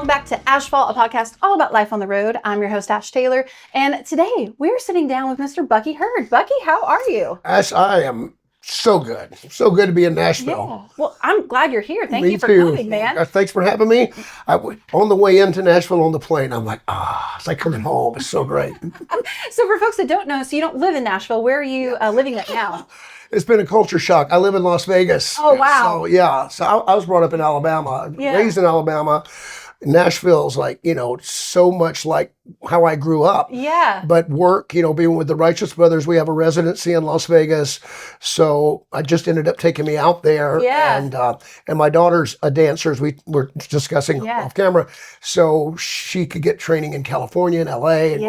welcome back to ASH-PHALT, a podcast all about life on the road. I'm your host, Ash Taylor, and today we're sitting down with Mr. Bucky Heard. Bucky, how are you? Ash, I am so good. So good to be in Nashville. Yeah. Well, I'm glad you're here. Thank you for too. coming, man. Thanks for having me. On the way into Nashville on the plane, I'm like, it's like coming home. It's so great. So for folks that don't know, so you don't live in Nashville. Where are you living at now? It's been a culture shock. I live in Las Vegas. Oh, wow. So, yeah. So I was brought up in Alabama, raised in Alabama. Nashville's like, so much like how I grew up. Yeah. But work, being with the Righteous Brothers, we have a residency in Las Vegas. So I just ended up taking me out there. Yeah. And my daughter's a dancer, as we were discussing off camera. So she could get training in California and LA. And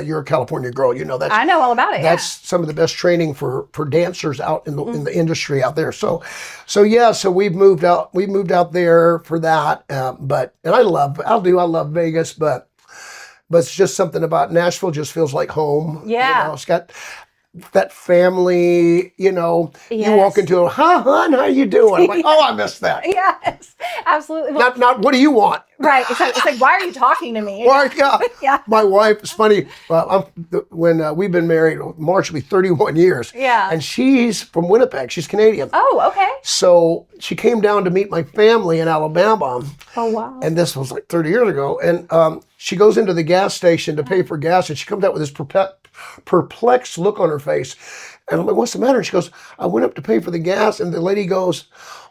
you're a California girl, that's. I know all about it. That's some of the best training for dancers out in the industry out there. So we've moved out. We moved out there for that. And I love Vegas, but it's just something about Nashville just feels like home. Yeah. It's got that family, you walk into a, hi, hon, how you doing? I'm like, I missed that. Yes, absolutely. Well, not what do you want? Right. It's like, why are you talking to me? Yeah. My wife, it's funny, when we've been married, March will be 31 years. Yeah. And she's from Winnipeg. She's Canadian. Oh, okay. So she came down to meet my family in Alabama. Oh, wow. And this was like 30 years ago. And she goes into the gas station to pay for gas, and she comes out with this perplexed look on her face. And I'm like, what's the matter? And she goes, I went up to pay for the gas, and the lady goes,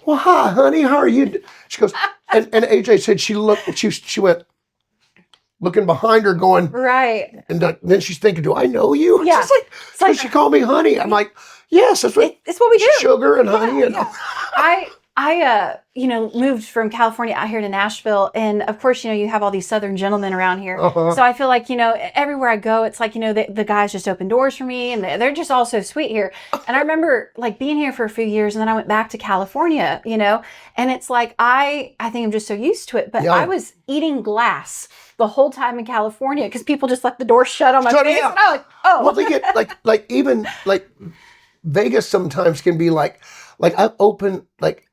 well, hi, honey, how are you? She goes, and AJ said she went looking behind her going, right. And then she's thinking, do I know you? Yeah. It's like she called me honey. I'm like, yes, it's what we do. Sugar and honey. And I moved from California out here to Nashville. And of course, you have all these Southern gentlemen around here. So I feel like, everywhere I go, it's like, the guys just open doors for me, and they're just all so sweet here. And I remember like being here for a few years, and then I went back to California, and it's like, I think I'm just so used to it, but I was eating glass the whole time in California because people just let the door shut on my face. And I'm like, oh. Well, they get even Vegas sometimes can be like I open like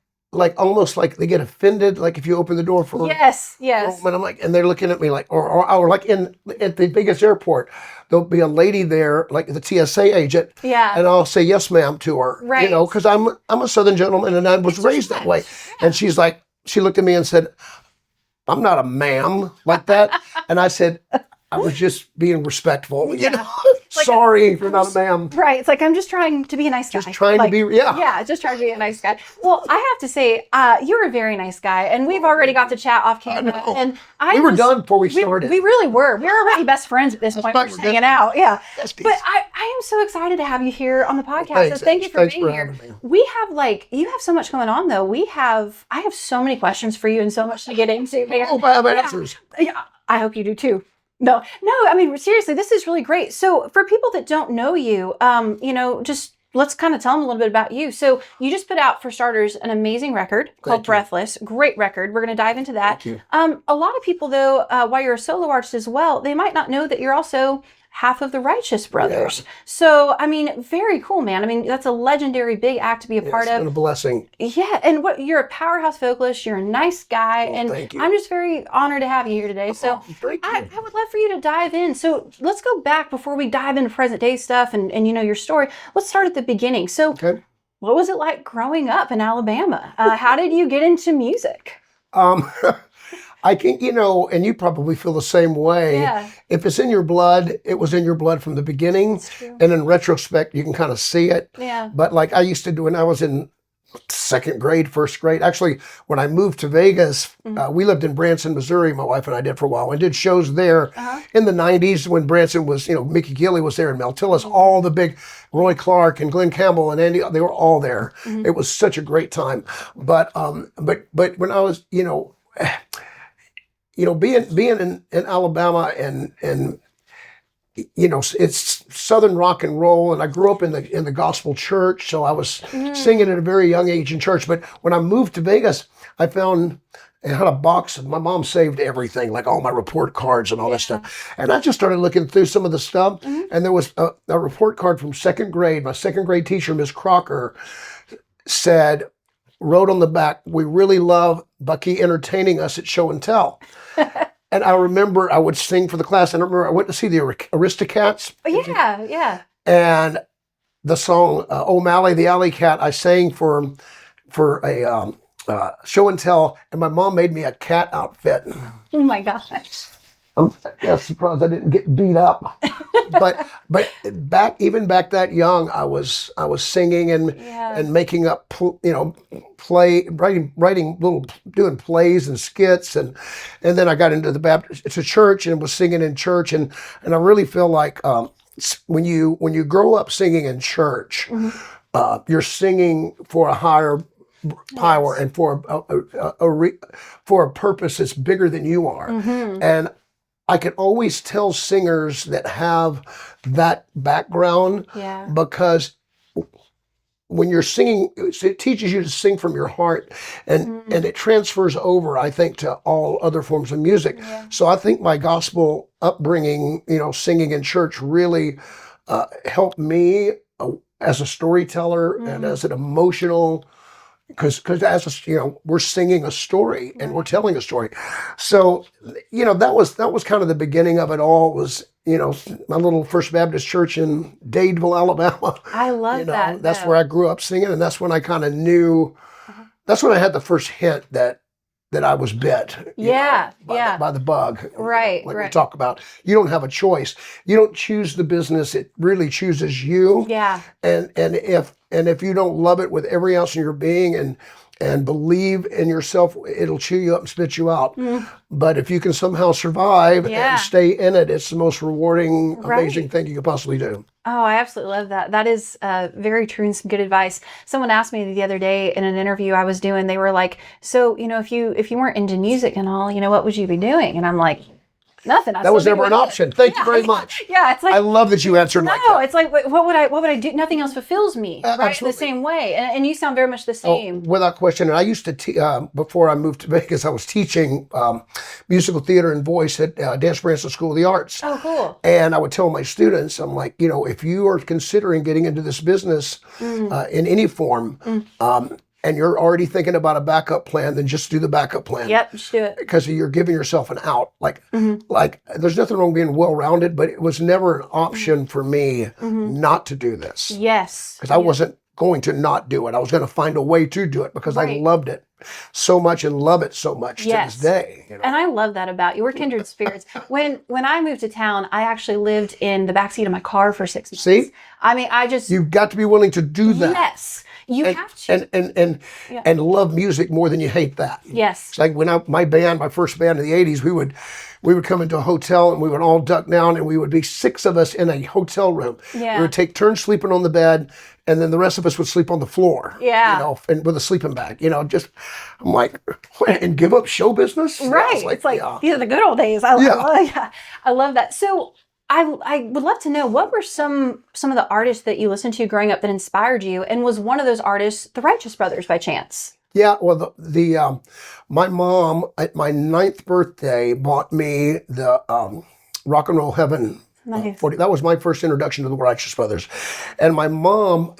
almost like they get offended, like if you open the door for yes. And I'm like, and they're looking at me like, or like at the Vegas airport, there'll be a lady there, like the TSA agent, and I'll say yes, ma'am, to her, right? Because I'm a Southern gentleman and I was raised that way, and she's like, she looked at me and said, I'm not a ma'am like that, and I said, I was just being respectful, Sorry if you're not a ma'am. Right. It's like, I'm just trying to be a nice guy. Just trying to be, Yeah, just trying to be a nice guy. Well, I have to say, you're a very nice guy, and we've already got to chat off camera. And we were done before we started. We really were. We were already best friends at this point. We're just hanging out. Yeah. Besties. But I am so excited to have you here on the podcast. So thank you for being here. We have you have so much going on though. I have so many questions for you and so much to get into, man. Oh, I have answers. Yeah. I hope you do too. No, I mean, seriously, this is really great. So for people that don't know you, just let's kind of tell them a little bit about you. So you just put out, for starters, an amazing record called Breathless. Great record. We're going to dive into that. Thank you. A lot of people, though, while you're a solo artist as well, they might not know that you're also half of the Righteous Brothers. Yeah. So, I mean, very cool, man. I mean, that's a legendary big act to be a part of. It's been a blessing. Yeah, and you're a powerhouse vocalist. You're a nice guy, and thank you. I'm just very honored to have you here today. So, I would love for you to dive in. So, let's go back before we dive into present day stuff and your story. Let's start at the beginning. So, what was it like growing up in Alabama? How did you get into music? I think, and you probably feel the same way. Yeah. If it's in your blood, it was in your blood from the beginning. That's true. And in retrospect, you can kind of see it. Yeah. But like I used to do when I was in second grade, first grade. Actually, when I moved to Vegas, we lived in Branson, Missouri, my wife and I did for a while, and did shows there in the 90s when Branson was, Mickey Gilley was there, and Mel Tillis, all the big, Roy Clark and Glenn Campbell and Andy, they were all there. It was such a great time. But when I was, being in Alabama and it's Southern rock and roll, and I grew up in the gospel church, so I was singing at a very young age in church. But when I moved to Vegas, I found it had a box. My mom saved everything, like all my report cards and all that stuff. And I just started looking through some of the stuff, and there was a report card from second grade. My second grade teacher, Miss Crocker, wrote on the back, "We really love Bucky entertaining us at show and tell." And I remember I would sing for the class. And I remember I went to see the Aristocats. Yeah, yeah. And the song O'Malley the Alley Cat, I sang for a show and tell, and my mom made me a cat outfit. Oh my gosh. I'm surprised I didn't get beat up. but back that young, I was singing and making up, doing plays and skits, and then I got into the Baptist church and was singing in church, and I really feel like when you grow up singing in church, you're singing for a higher power and for a purpose that's bigger than you are, and I can always tell singers that have that background because when you're singing, it teaches you to sing from your heart, and it transfers over, I think, to all other forms of music. Yeah. So I think my gospel upbringing, singing in church really helped me as a storyteller and as an emotional, because as we're singing a story and we're telling a story. So, that was kind of the beginning of it all, was, my little First Baptist church in Dadeville, Alabama. I love that. That's where I grew up singing, and that's when I kind of knew, that's when I had the first hint that I was bit. By the bug. Right. We talk about. You don't have a choice. You don't choose the business. It really chooses you. Yeah. And if you don't love it with every ounce of your being and believe in yourself, it'll chew you up and spit you out. But if you can somehow survive and stay in it, it's the most rewarding, amazing thing you could possibly do. Oh, I absolutely love that. That is very true and some good advice. Someone asked me the other day in an interview I was doing, they were like, so, if you weren't into music and all, what would you be doing? And I'm like, nothing. That was never an option. Thank you very much. Yeah, it's like, I love that you answered like that. No, it's like, what would I do? Nothing else fulfills me, right? Absolutely. The same way. And you sound very much the same. Oh, without question. And I used to, before I moved to Vegas, I was teaching musical theater and voice at Dance Branson School of the Arts. Oh, cool. And I would tell my students, I'm like, if you are considering getting into this business in any form, and you're already thinking about a backup plan, then just do the backup plan. Yep, just do it. Because you're giving yourself an out. Like there's nothing wrong being well-rounded, but it was never an option for me not to do this. Yes. Because I wasn't going to not do it. I was going to find a way to do it because I loved it so much and love it so much to this day. And I love that about you. We're kindred spirits. When I moved to town, I actually lived in the backseat of my car for 6 months. See? I mean, You've got to be willing to do that. Yes. You have to. And love music more than you hate that. Yes. It's like when my first band in the 80s, we would come into a hotel and we would all duck down and we would be 6 of us in a hotel room. Yeah. We would take turns sleeping on the bed, and then the rest of us would sleep on the floor. Yeah. And with a sleeping bag. I'm like, and give up show business? Right. It's like these are the good old days. I love that. So I would love to know, what were some of the artists that you listened to growing up that inspired you, and was one of those artists the Righteous Brothers by chance? Yeah, well, my mom at my 9th birthday bought me the Rock and Roll Heaven. Nice. That was my first introduction to the Righteous Brothers. And my mom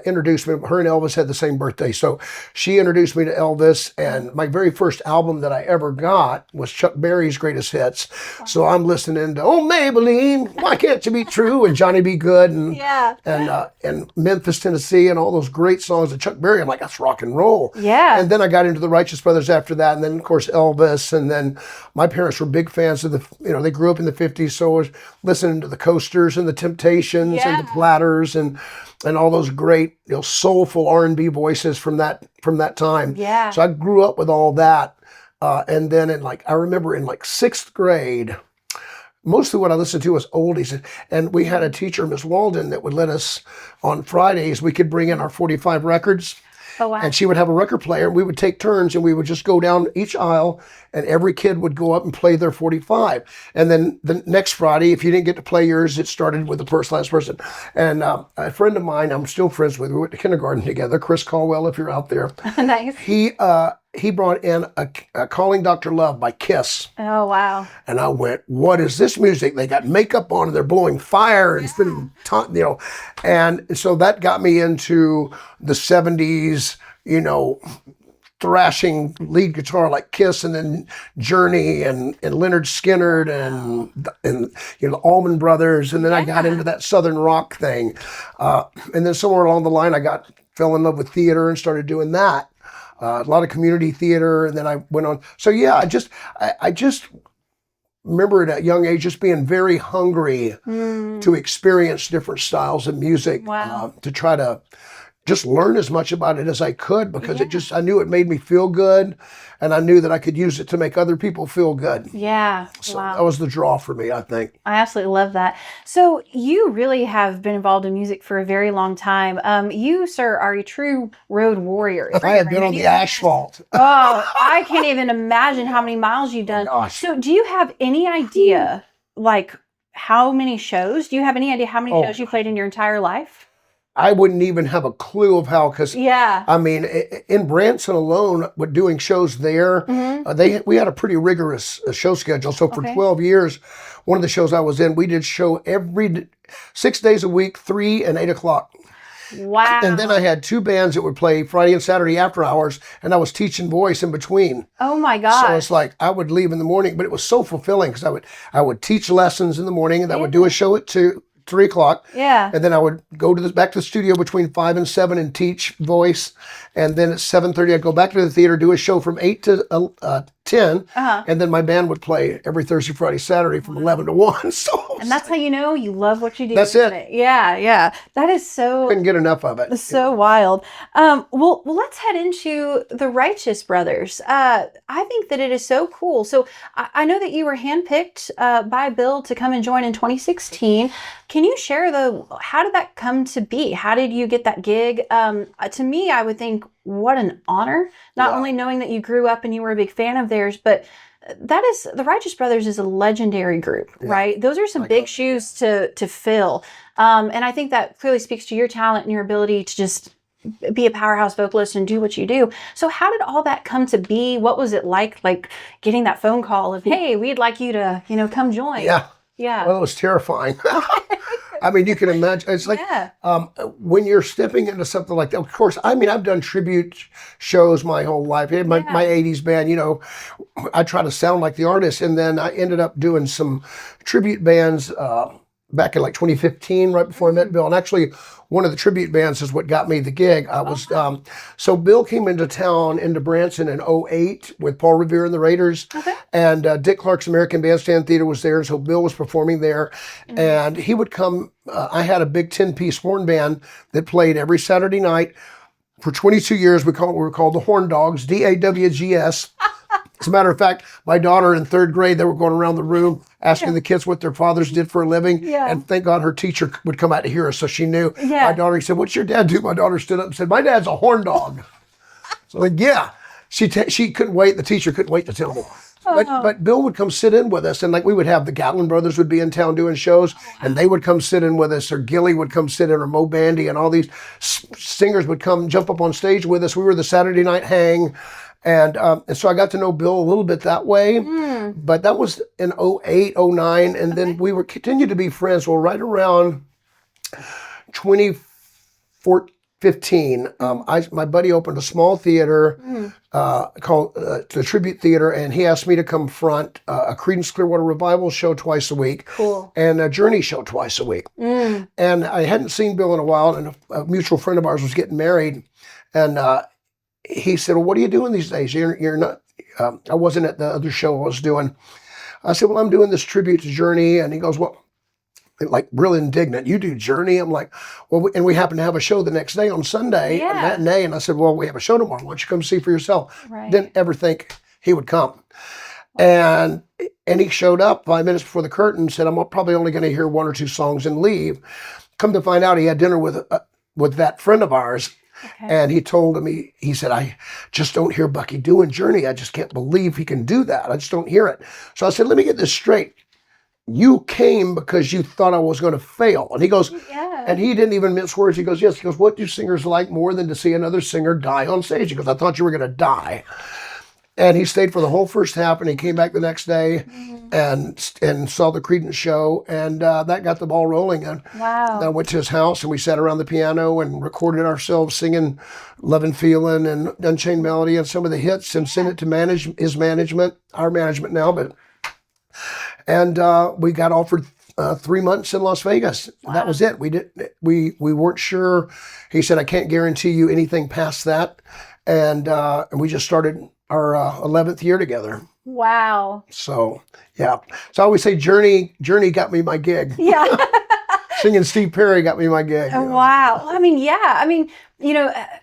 introduced me. Her and Elvis had the same birthday. So she introduced me to Elvis. And my very first album that I ever got was Chuck Berry's Greatest Hits. Wow. So I'm listening to, Oh, Maybelline, Why Can't You Be True? And Johnny Be Good. And Memphis, Tennessee, and all those great songs of Chuck Berry. I'm like, that's rock and roll. Yeah. And then I got into the Righteous Brothers after that. And then, of course, Elvis. And then my parents were big fans of they grew up in the 50s. So I was listening to the Coasters and the Temptations and the Platters and all those great soulful R&B voices from that time. Yeah. So I grew up with all that, and then I remember in 6th grade, mostly what I listened to was oldies, and we had a teacher, Miss Walden, that would let us on Fridays we could bring in our 45 records. Oh, wow. And she would have a record player, and we would take turns, and we would just go down each aisle, and every kid would go up and play their 45. And then the next Friday, if you didn't get to play yours, it started with the last person. And a friend of mine, I'm still friends with, we went to kindergarten together, Chris Caldwell, if you're out there. Nice. He brought in a Calling Dr. Love by Kiss. Oh, wow. And I went, what is this music? They got makeup on and they're blowing fire and spinning, and so that got me into the 70s, thrashing lead guitar like Kiss, and then Journey and Leonard Skinner and you know, the Allman Brothers, and then I got into that Southern rock thing, and then somewhere along the line I fell in love with theater and started doing that. A lot of community theater, and then I went on. So yeah, I just remember at a young age just being very hungry to experience different styles of music, to try to just learn as much about it as I could, because I knew it made me feel good, and I knew that I could use it to make other people feel good. Yeah. So that was the draw for me, I think. I absolutely love that. So you really have been involved in music for a very long time. You, sir, are a true road warrior. I have been on the ASH-PHALT. Oh, I can't even imagine how many miles you've done. Oh, gosh. So do you have any idea, like, how many shows? Do you have any idea how many shows you played in your entire life? I wouldn't even have a clue of how, because I mean, in Branson alone, with doing shows there, we had a pretty rigorous show schedule. So for 12 years, one of the shows I was in, we did show 6 days a week, 3 and 8 o'clock. Wow. And then I had 2 bands that would play Friday and Saturday after hours, and I was teaching voice in between. Oh my gosh. So it's like I would leave in the morning, but it was so fulfilling, because I would teach lessons in the morning, and I would do a show at 3 o'clock. Yeah. And then I would go back to the studio between 5 and 7 and teach voice. And then at 7:30, I'd go back to the theater, do a show from 8 to 10. And then my band would play every Thursday, Friday, Saturday from 11 to 1. And that's how you know you love what you do. That's it. Yeah, yeah. That is so... Couldn't get enough of it. So wild. Well, let's head into the Righteous Brothers. I think that it is so cool. So I know that you were handpicked by Bill to come and join in 2016. Can you share how did that come to be? How did you get that gig? To me, I would think, what an honor. Not only knowing that you grew up and you were a big fan of theirs, but the Righteous Brothers is a legendary group, right? Those are some big shoes to fill. And I think that clearly speaks to your talent and your ability to just be a powerhouse vocalist and do what you do. So how did all that come to be? What was it like getting that phone call of, hey, we'd like you to, come join? Yeah. Well, it was terrifying. I mean, you can imagine. It's like when you're stepping into something like that. Of course, I mean, I've done tribute shows my whole life. My 80s band, I try to sound like the artist. And then I ended up doing some tribute bands back in like 2015, right before I met Bill. And actually, one of the tribute bands is what got me the gig. I was so Bill came into Branson in 2008 with Paul Revere and the Raiders. And Dick Clark's American Bandstand Theater was there. And so Bill was performing there. And he would come. I had a big 10-piece horn band that played every Saturday night. For 22 years, we were called the Horn Dogs, DAWGS. As a matter of fact, my daughter in 3rd grade, they were going around the room asking the kids what their fathers did for a living. And thank God her teacher would come out to hear us, so she knew. My daughter said, "What's your dad do?" My daughter stood up and said, "My dad's a horn dog." So she couldn't wait. The teacher couldn't wait to tell me. But Bill would come sit in with us, and we would have the Gatlin brothers would be in town doing shows, and they would come sit in with us, or Gilly would come sit in, or Mo Bandy, and all these singers would come jump up on stage with us. We were the Saturday night hang. And so I got to know Bill a little bit that way, but that was in 2008, 2009, and then we continued to be friends. Well, right around 2015, my buddy opened a small theater called the Tribute Theater, and he asked me to come front a Creedence Clearwater Revival show twice a week, and a Journey show twice a week. And I hadn't seen Bill in a while, and a mutual friend of ours was getting married, and he said, "Well, what are you doing these days? You're not." I wasn't at the other show I was doing. I said, "Well, I'm doing this tribute to Journey," and he goes, "Well," like real indignant, "You do Journey?" I'm like, "Well," and we happen to have a show the next day on Sunday, a matinee, and I said, "Well, we have a show tomorrow. Why don't you come see for yourself?" Didn't ever think he would come, and he showed up 5 minutes before the curtain. Said, "I'm probably only going to hear 1 or 2 songs and leave." Come to find out, he had dinner with that friend of ours. And he told him, he said, "I just don't hear Bucky doing Journey. I just can't believe he can do that. I just don't hear it." So I said, "Let me get this straight. You came because you thought I was going to fail." And he goes, and he didn't even mince words. He goes, "Yes." He goes, "What do singers like more than to see another singer die on stage?" He goes, "I thought you were going to die." And he stayed for the whole first half, and he came back the next day and saw the Creedence show, and that got the ball rolling. And Wow. I went to his house, and we sat around the piano and recorded ourselves singing "Lovin' Feelin'" and "Unchained Melody" and some of the hits, and sent it to his management, our management now. And we got offered 3 months in Las Vegas. Wow. That was it. We weren't sure. He said, "I can't guarantee you anything past that," and we just started our 11th year together. Wow. So, yeah. So I always say Journey got me my gig. Yeah. Singing Steve Perry got me my gig. You know? Wow. I mean, yeah. I mean,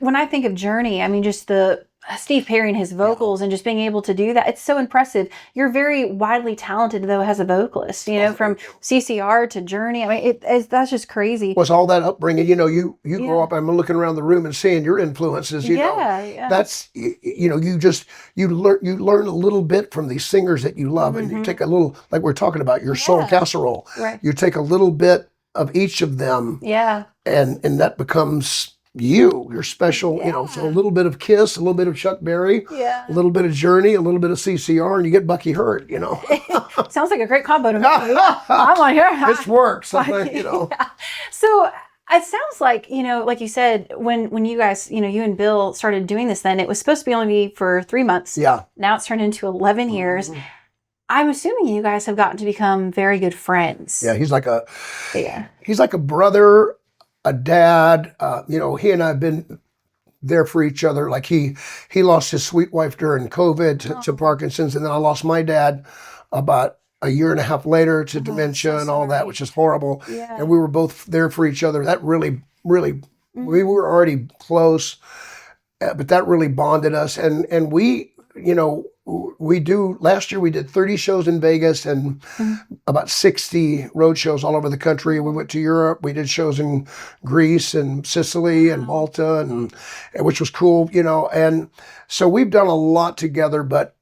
when I think of Journey, I mean, just the Steve Perry and his vocals and just being able to do that, it's so impressive. You're very widely talented, though, as a vocalist, from CCR to Journey. I mean, that's just crazy. Was all that upbringing, you grow up, I'm looking around the room and seeing your influences, Yeah. That's, you learn a little bit from these singers that you love, and you take a little, like we're talking about, your soul casserole. Right. You take a little bit of each of them. Yeah. And that becomes you're special, so a little bit of Kiss, a little bit of Chuck Berry, a little bit of Journey, a little bit of CCR, and you get Bucky Heard, Sounds like a great combo to me. I'm on here. This works, Yeah. So it sounds like, like you said, when you guys, you and Bill started doing this, then it was supposed to be only for 3 months. Yeah. Now it's turned into 11 years. I'm assuming you guys have gotten to become very good friends. Yeah, he's like a brother, a dad. He and I have been there for each other. Like he lost his sweet wife during COVID to Parkinson's, and then I lost my dad about a year and a half later to dementia and all that, which is horrible. Yeah. And we were both there for each other. That really, really, we were already close, but that really bonded us. And we, last year we did 30 shows in Vegas and about 60 road shows all over the country. We went to Europe. We did shows in Greece and Sicily and Malta, and which was cool, and so we've done a lot together, but,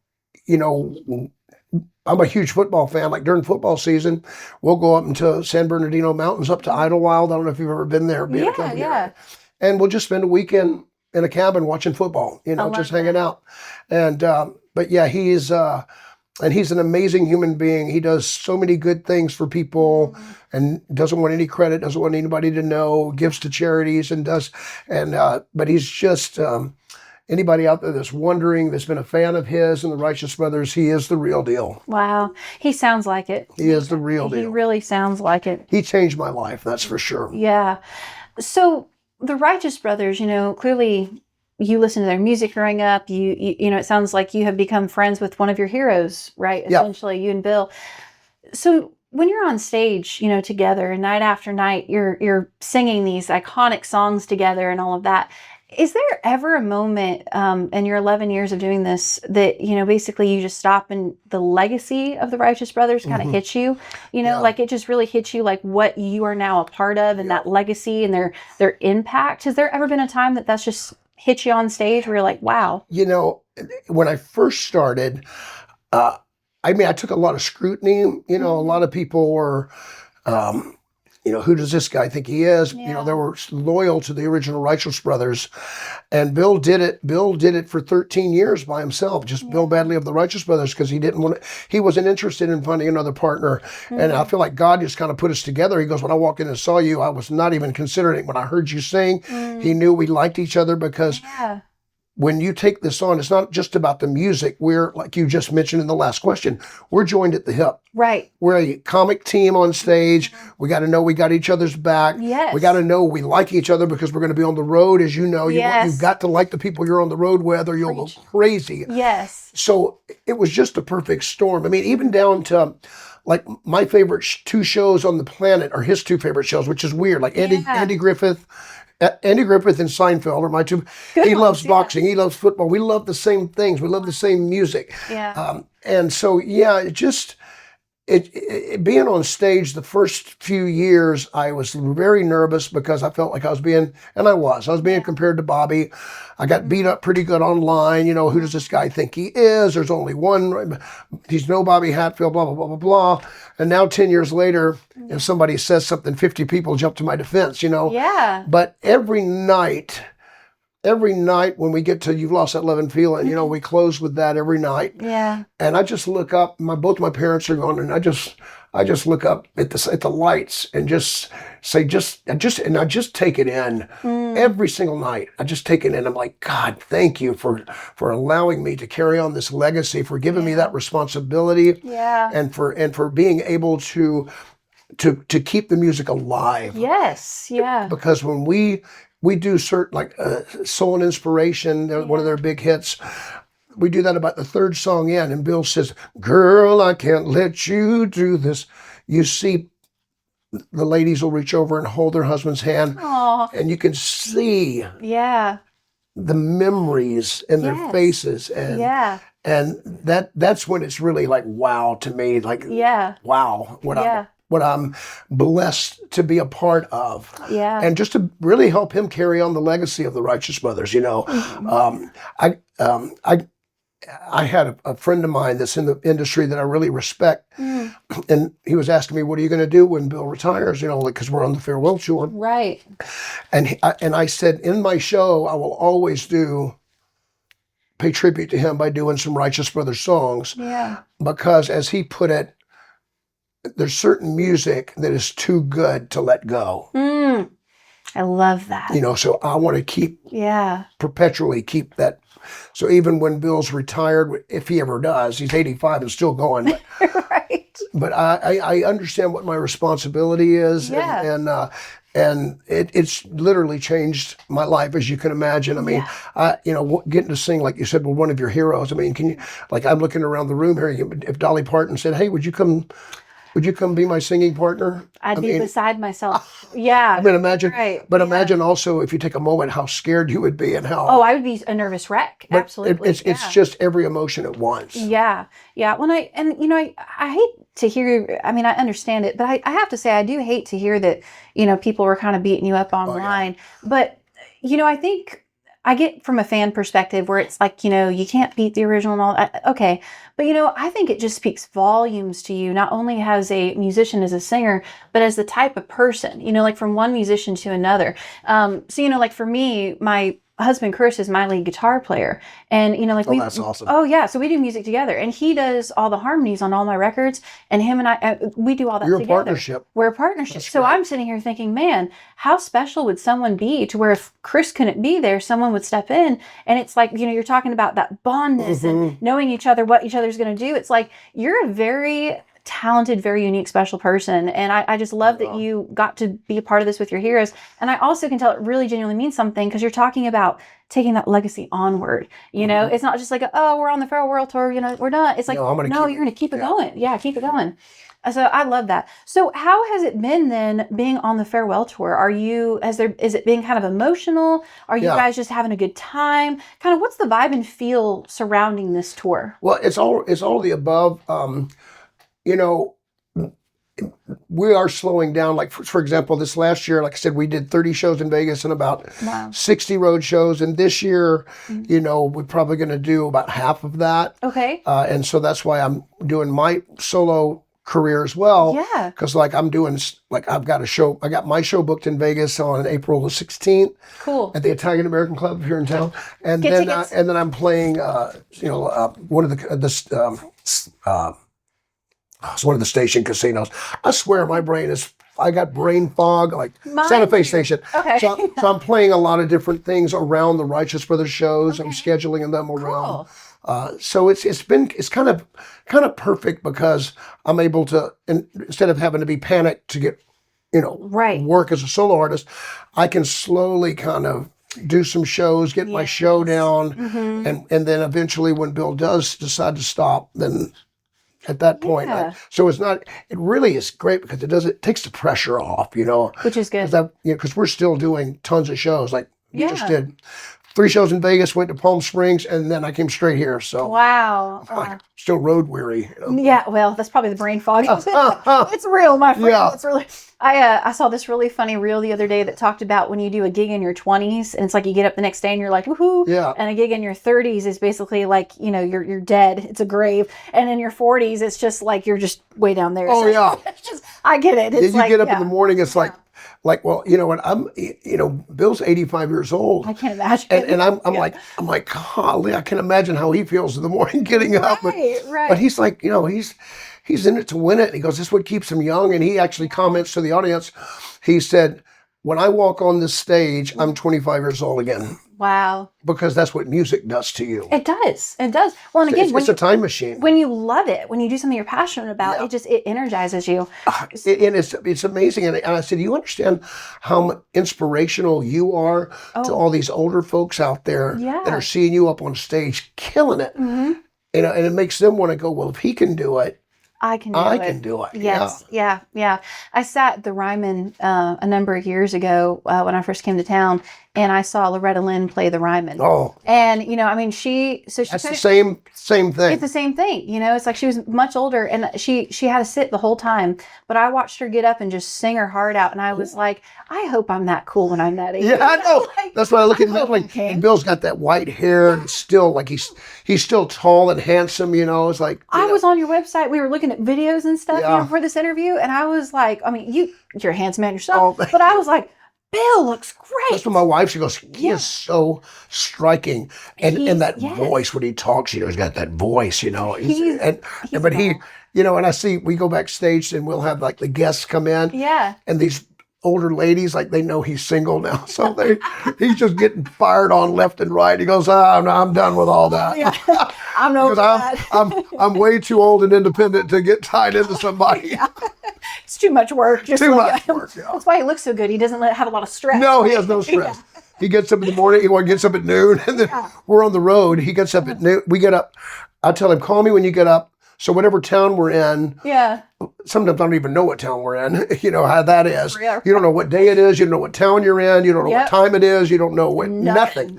I'm a huge football fan. Like during football season, we'll go up into San Bernardino Mountains, up to Idlewild. I don't know if you've ever been there. Yeah. And we'll just spend a weekend in a cabin watching football, just hanging out. And, but yeah, he's an amazing human being. He does so many good things for people and doesn't want any credit, doesn't want anybody to know, gives to charities but he's just, anybody out there that's wondering, that's been a fan of his and the Righteous Brothers, he is the real deal. Wow. He sounds like it. He is the real deal. He really sounds like it. He changed my life, that's for sure. Yeah. So the Righteous Brothers, clearly you listened to their music growing up. It sounds like you have become friends with one of your heroes, right? Essentially, you and Bill. So when you're on stage, together and night after night, you're singing these iconic songs together and all of that. Is there ever a moment in your 11 years of doing this that, basically you just stop and the legacy of the Righteous Brothers kind of hits you? Like it just really hits you, like what you are now a part of and that legacy and their impact. Has there ever been a time that's just hit you on stage where you're like, wow? When I first started, I took a lot of scrutiny. A lot of people were... who does this guy think he is? Yeah. They were loyal to the original Righteous Brothers. And Bill did it for 13 years by himself, just Bill Badley of the Righteous Brothers, because he wasn't interested in finding another partner. And I feel like God just kind of put us together. He goes, when I walked in and saw you, I was not even considering it. When I heard you sing, he knew we liked each other, because when you take this on, it's not just about the music. We're, like you just mentioned in the last question, we're joined at the hip. Right. We're a comic team on stage. We got to know we got each other's back. Yes. We got to know we like each other, because we're going to be on the road, as you know. You've got to like the people you're on the road with, or you'll go crazy. Yes. So it was just a perfect storm. I mean, even down to, like, my favorite two shows on the planet are his two favorite shows, which is weird. Like Andy Griffith. Andy Griffith and Seinfeld are my two. He loves boxing. He loves football. We love the same things. We love the same music. Yeah. And so, being on stage the first few years, I was very nervous, because I felt like I was being compared to Bobby. I got beat up pretty good online. Who does this guy think he is? There's only one. He's no Bobby Hatfield, blah, blah, blah, blah, blah. And now 10 years later, if somebody says something, 50 people jump to my defense, Yeah. But every night, every night when we get to You've Lost That Love and Feeling, you know, we close with that every night. Yeah. And I just look up, both my parents are gone, and I just look up at the lights and just say, and I just take it in every single night. I just take it in. I'm like, God, thank you for allowing me to carry on this legacy, for giving me that responsibility, and for being able to keep the music alive. Yes. Yeah. Because when we do certain, like Soul and Inspiration, one of their big hits, we do that about the third song in, and Bill says, "Girl, I can't let you do this." You see, the ladies will reach over and hold their husband's hand, and you can see the memories in their faces, and that's when it's really like wow to me, like wow, what I'm blessed to be a part of, and just to really help him carry on the legacy of the Righteous Brothers. You know, I had a friend of mine that's in the industry that I really respect, and he was asking me, "What are you going to do when Bill retires?" You know, because we're on the farewell tour, right? And I said, in my show, I will always pay tribute to him by doing some Righteous Brothers songs, because as he put it, there's certain music that is too good to let go. I love that. You know, so I want to perpetually keep that. So even when Bill's retired, if he ever does, he's 85 and still going. But, right. But I understand what my responsibility is, and it's literally changed my life, as you can imagine. I mean, getting to sing, like you said, with one of your heroes. I mean, I'm looking around the room here. If Dolly Parton said, "Hey, would you come be my singing partner?" I'd be beside myself. Yeah. I mean, imagine. Right. But imagine also, if you take a moment, how scared you would be, and how. Oh, I would be a nervous wreck. Absolutely. It's just every emotion at once. Yeah. Yeah. I hate to hear. I mean, I understand it, but I have to say, I do hate to hear that. You know, people were kind of beating you up online. But I think. I get from a fan perspective where it's like, you can't beat the original and all that. Okay. But, I think it just speaks volumes to you, not only as a musician, as a singer, but as the type of person, like from one musician to another. So, like for me, my husband, Chris, is my lead guitar player. And, that's awesome. Oh, yeah. So we do music together. And he does all the harmonies on all my records. And him and I, we do all that together. You're a partnership. We're a partnership. So I'm sitting here thinking, man, how special would someone be to where if Chris couldn't be there, someone would step in. And it's like, you're talking about that bondness and knowing each other, what each other's going to do. It's like, you're a very talented, very unique, special person. And I just love that you got to be a part of this with your heroes. And I also can tell it really genuinely means something, because you're talking about taking that legacy onward. It's not just like, we're on the Farewell World Tour, we're done. It's like, you're going to keep it going. Yeah, keep it going. So I love that. So how has it been then being on the Farewell Tour? Is it being kind of emotional? Are you guys just having a good time? Kind of what's the vibe and feel surrounding this tour? Well, it's all the above. We are slowing down. Like, for example, this last year, like I said, we did 30 shows in Vegas and about 60 road shows. And this year, we're probably going to do about half of that. Okay. And so that's why I'm doing my solo career as well. Yeah. Because I've got a show. I got my show booked in Vegas on April the 16th. Cool. At the Italian American Club here in town. And then I'm playing, one of it's one of the station casinos. I swear I got brain fog, like Santa Fe Station. Okay. So I'm playing a lot of different things around the Righteous Brothers shows. Okay. I'm scheduling them around. Cool. So it's kind of perfect, because I'm able to, instead of having to be panicked to get, work as a solo artist, I can slowly kind of do some shows, get my show down, and then eventually when Bill does decide to stop, then at that point. So it really is great, because it takes the pressure off, Which is good. Because we're still doing tons of shows. Like we just did 3 shows in Vegas, went to Palm Springs, and then I came straight here. So wow. I'm still road weary. Yeah, well, that's probably the brain fog. It's real, my friend. Yeah. It's really. I saw this really funny reel the other day that talked about when you do a gig in your 20s, and it's like you get up the next day and you're like, woohoo. Yeah. And a gig in your 30s is basically like, you're dead. It's a grave. And in your 40s, it's just like you're just way down there. Oh, so yeah. It's just, I get it. It's you get up in the morning, it's like, like, well, you know what, Bill's 85 years old. I can't imagine. And I'm like, golly, I can imagine how he feels in the morning getting up. But he's like, he's in it to win it. And he goes, this is what keeps him young. And he actually comments to the audience. He said, when I walk on this stage, I'm 25 years old again. Wow. Because that's what music does to you. It does. It does. Well, and again, it's a time machine. When you love it, when you do something you're passionate about, it energizes you. And it's amazing. And I said, you understand how inspirational you are to all these older folks out there that are seeing you up on stage, killing it. Mm-hmm. And it makes them want to go, well, if he can do it, I can do it. Yes. Yeah. I sat at the Ryman a number of years ago when I first came to town, and I saw Loretta Lynn play the Ryman. Oh. And, she that's the same thing. It's the same thing. It's like she was much older, and she had to sit the whole time. But I watched her get up and just sing her heart out, and I was like, I hope I'm that cool when I'm that age. Yeah, I know. That's why I look at him. And Bill's got that white hair, and still, like, he's still tall and handsome, It's like... I was on your website. We were looking at videos and stuff for this interview, and I was like, you're a handsome man yourself, but I was like, Bill looks great. That's what my wife, she goes, he is so striking. And that voice, when he talks, he's got that voice, and I see, we go backstage and we'll have like the guests come in. Yeah. And these older ladies, like they know he's single now. So he's just getting fired on left and right. He goes, no, I'm done with all that. Yeah. I'm over that. I'm way too old and independent to get tied into somebody. Yeah. It's too much work. Too much work. Yeah. That's why he looks so good. He doesn't have a lot of stress. No, he has no stress. Yeah. He gets up in the morning. He gets up at noon, and then we're on the road. He gets up at noon. We get up. I tell him, call me when you get up. So whatever town we're in. Yeah. Sometimes I don't even know what town we're in. You know how that is. Yeah. You don't know what day it is. You don't know what town you're in. You don't know what time it is. You don't know nothing.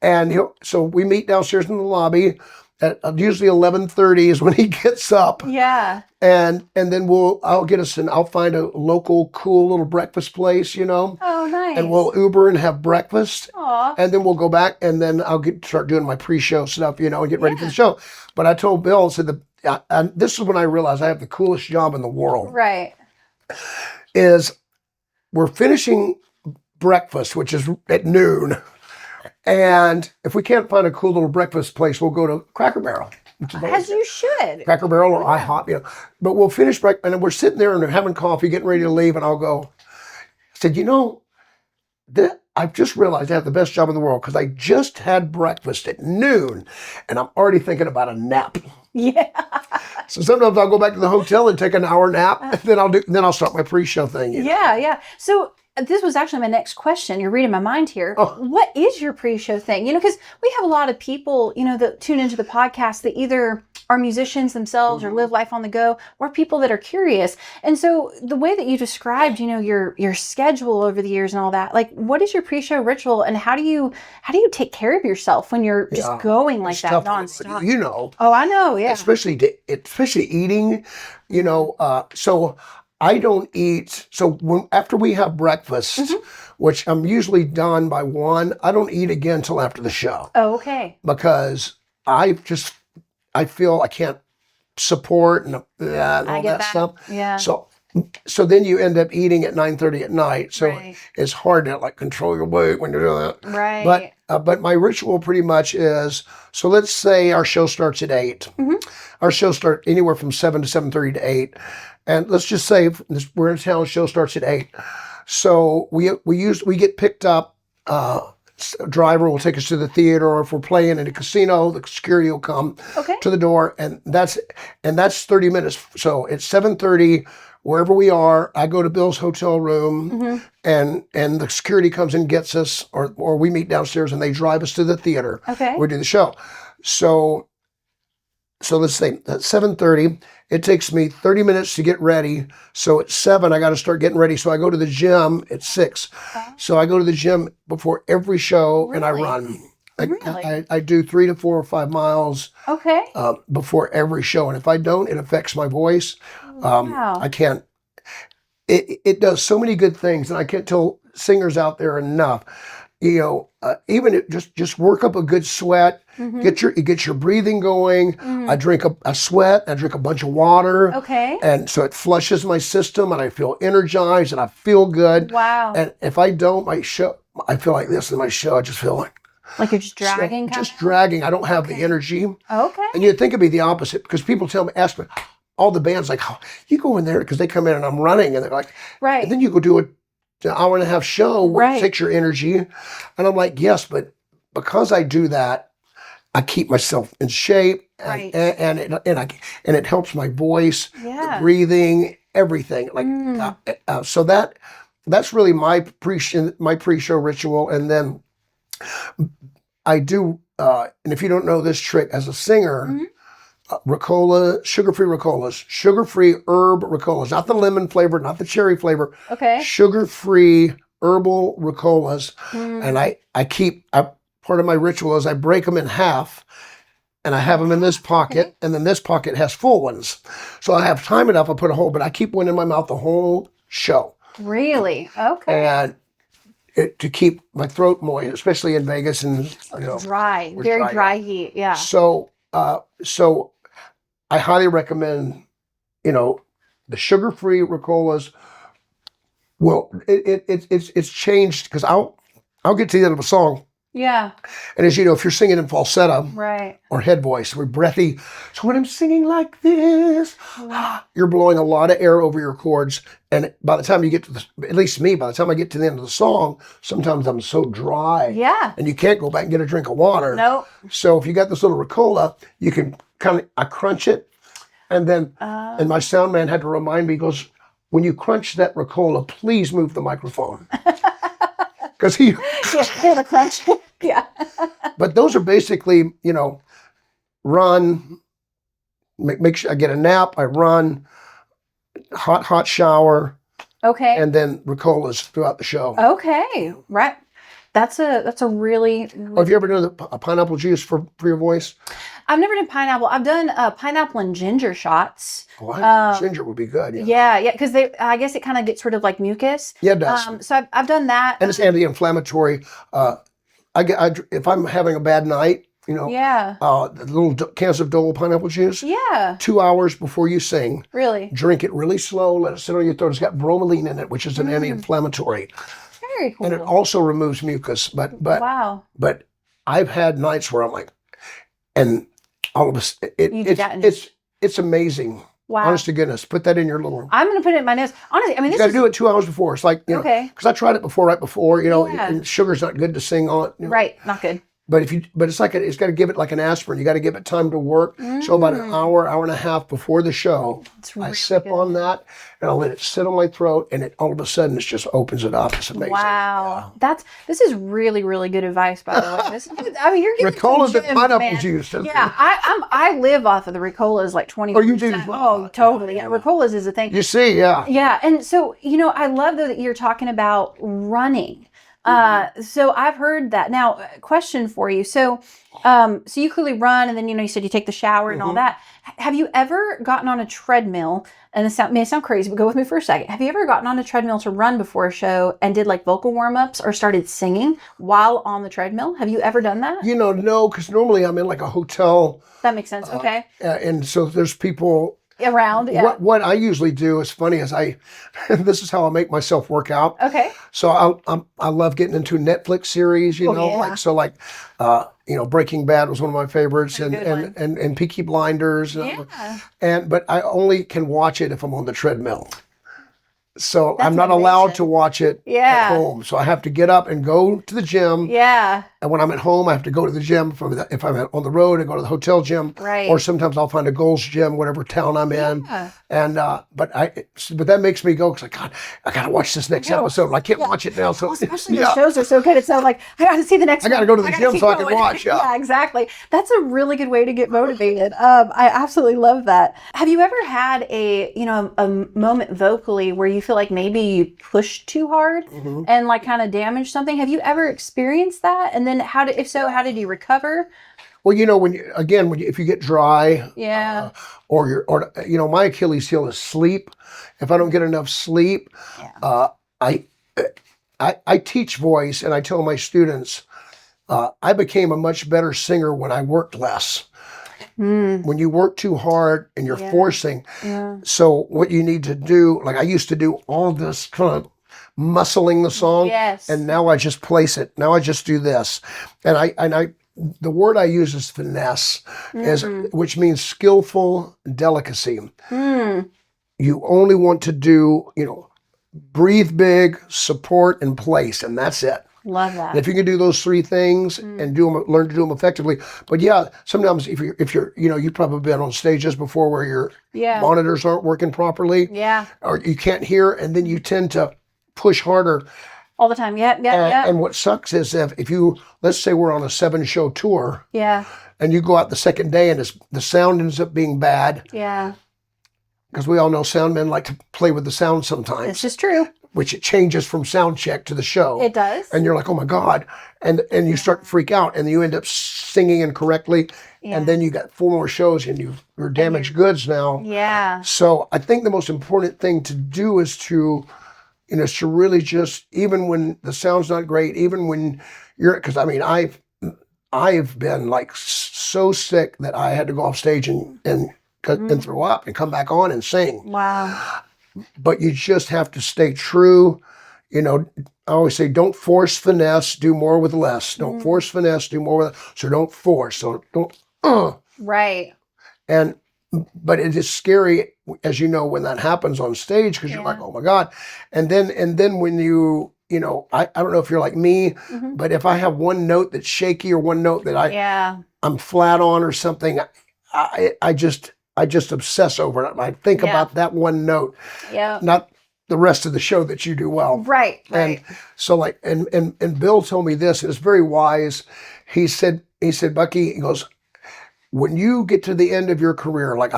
And so we meet downstairs in the lobby. At usually 11:30 is when he gets up. Yeah. And then I'll find a local cool little breakfast place, Oh, nice. And we'll Uber and have breakfast. Aww. And then we'll go back, and then I'll start doing my pre-show stuff, and get ready for the show. But I told Bill, I said, and this is when I realized I have the coolest job in the world. Right. Is we're finishing breakfast, which is at noon. And if we can't find a cool little breakfast place, we'll go to Cracker Barrel. As you should. Cracker Barrel or IHOP, But we'll finish breakfast, and then we're sitting there and we're having coffee, getting ready to leave, and I'll go, I said, I've just realized I have the best job in the world because I just had breakfast at noon, and I'm already thinking about a nap. Yeah. So sometimes I'll go back to the hotel and take an hour nap, and then I'll start my pre-show thing. Yeah. So this was actually my next question. You're reading my mind here. Oh. What is your pre-show thing? Because we have a lot of people, that tune into the podcast that either are musicians themselves or live life on the go, or people that are curious. And so the way that you described, your schedule over the years and all that, like, what is your pre-show ritual, and how do you take care of yourself when you're just going like that nonstop? Oh, I know. Yeah. Especially eating, so I don't eat. So after we have breakfast, which I'm usually done by 1, I don't eat again till after the show. Oh, okay. Because I feel I can't support and all that stuff. Yeah. So then you end up eating at 9:30 at night. So it's hard to control your weight when you're doing that. Right. But my ritual pretty much is, so let's say our show starts at 8. Mm-hmm. Our show starts anywhere from 7 to 7:30 to 8. And let's just say we're in town, show starts at 8. So we get picked up, a driver will take us to the theater, or if we're playing in a casino, the security will come to the door, and that's 30 minutes. So it's 7:30, wherever we are, I go to Bill's hotel room, and the security comes and gets us, or we meet downstairs and they drive us to the theater. Okay. We do the show. So let's say at 7:30, it takes me 30 minutes to get ready. So at 7, I got to start getting ready. So I go to the gym at 6. So I go to the gym before every show and I run. I do 3 to 4 or 5 miles before every show. And if I don't, it affects my voice. I can't. It does so many good things, and I can't tell singers out there enough. even just work up a good sweat, get your breathing going. I drink a sweat, I drink a bunch of water. Okay. And so it flushes my system and I feel energized and I feel good. Wow. And if I don't, I feel like this in my show. I just feel like you're just dragging? Just dragging. I don't have the energy. Okay. And you'd think it'd be the opposite because people ask me, all the bands like, oh, you go in there because they come in and I'm running and they're like, right. And then you go do an hour and a half show where it takes your energy. And I'm like, yes, but because I do that, I keep myself in shape and it helps my voice, the breathing, everything. Like so that's really my pre-show ritual. And then I do, and if you don't know this trick as a singer, Ricola, sugar-free Ricolas, sugar-free herb Ricolas, not the lemon flavor, not the cherry flavor. Okay. Sugar-free herbal Ricolas. And I keep, part of my ritual is I break them in half and I have them in this pocket and then this pocket has full ones. So I have time enough, I put a whole, but I keep one in my mouth the whole show. Really? Okay. And to keep my throat moist, especially in Vegas and dry, very dry heat. Yeah. So I highly recommend, the sugar-free Ricolas. Well, it's changed because I'll get to the end of a song. Yeah. And as you know, if you're singing in falsetto, right, or head voice, we're breathy. So when I'm singing like this, you're blowing a lot of air over your chords. And by the time you get to at least me, by the time I get to the end of the song, sometimes I'm so dry. Yeah. And you can't go back and get a drink of water. Nope. So if you got this little Ricola, you can I crunch it. And then, and my sound man had to remind me, he goes, when you crunch that Ricola, please move the microphone. Because he hear the crunch. Yeah. But those are basically, run, make sure I get a nap, I run, hot shower. Okay. And then Ricolas throughout the show. Okay. Right. That's a really. Oh, have you ever done a pineapple juice for your voice? I've never done pineapple. I've done pineapple and ginger shots. Ginger would be good. Yeah, because I guess it kind of gets rid of like mucus. Yeah, it does. So I've done that. And it's anti-inflammatory. If I'm having a bad night, the little cans of Dole pineapple juice. Yeah. 2 hours before you sing. Really? Drink it really slow. Let it sit on your throat. It's got bromelain in it, which is an anti-inflammatory. Very cool. And it also removes mucus. But wow. But I've had nights where I'm like, and all of us, it's amazing. Wow. Honest to goodness, put that in your little. I'm going to put it in my notes. Honestly, I mean, you got to do it 2 hours before. It's like, okay. Because I tried it right before, and sugar's not good to sing on. Right, not good. But it's like it's got to give it like an aspirin. You got to give it time to work. So about an hour and a half before the show, really I sip on that and I'll let it sit on my throat, and it all of a sudden it just opens it up. It's amazing. Wow, this is really, really good advice, by the way. You're getting Ricolas and pineapple juice. Yeah, I live off of the Ricolas like 20%. Oh, you do as well. Oh, totally. Yeah, Ricolas is a thing. You see, yeah. Yeah, and so I love though that you're talking about running. So I've heard that. Now, question for you. So you clearly run, and then, you said you take the shower and all that. Have you ever gotten on a treadmill, and this may sound crazy, but go with me for a second. Have you ever gotten on a treadmill to run before a show and did like vocal warm-ups or started singing while on the treadmill? Have you ever done that? No, because normally I'm in like a hotel. That makes sense. Okay. And so there's people around. Yeah. What I usually do is funny is this is how I make myself work out. Okay. So I love getting into Netflix series, Breaking Bad was one of my favorites, and Peaky Blinders. But I only can watch it if I'm on the treadmill. So I'm not allowed to watch it at home. So I have to get up and go to the gym. Yeah. And when I'm at home, I have to go to the gym. If I'm on the road, I go to the hotel gym. Right. Or sometimes I'll find a Gold's Gym, whatever town I'm in. And but that makes me go because I got to watch this next episode. I can't watch it now. So especially the shows are so good. It's so like I got to see the next. I got to go to the gym so I can watch. Yeah, exactly. That's a really good way to get motivated. I absolutely love that. Have you ever had a moment vocally where you feel like maybe you pushed too hard and like kind of damaged something? Have you ever experienced that? And then if so, how did you recover? Well, if you get dry, or my Achilles heel is sleep. If I don't get enough sleep, I teach voice, and I tell my students, I became a much better singer when I worked less. When you work too hard and you're forcing. So what you need to do, like I used to do all this kind of muscling the song, and now I just place it. Now I just do this, and I the word I use is finesse, which means skillful delicacy. You only want to do, breathe big, support, and place, and that's it. Love that. And if you can do those three things and learn to do them effectively. But yeah, sometimes if you're, you've probably been on stages before where your monitors aren't working properly, or you can't hear, and then you tend to push harder all the time. And what sucks is if you, let's say we're on a 7-show tour, and you go out the second day and the sound ends up being bad, because we all know sound men like to play with the sound sometimes. This is true. Which it changes from sound check to the show. It does. And you're like, oh my God. And you start to freak out, and you end up singing incorrectly. And then you got 4 more shows and you're damaged goods now. Yeah. So I think the most important thing to do is to really just, even when the sound's not great, even when because I mean, I've been like so sick that I had to go off stage and throw up and come back on and sing. Wow. But you just have to stay true. I always say, don't force finesse, do more with less. Don't force finesse, do more with, so don't force. So don't, Right. But it is scary, as you know, when that happens on stage, because you're like, oh my God. And then when you, I don't know if you're like me, but if I have one note that's shaky or one note that I'm flat on or something, I just obsess over it. I think about that one note, not the rest of the show that you do well. Right. And so and Bill told me this, and it's very wise. He said, Bucky, he goes, when you get to the end of your career, like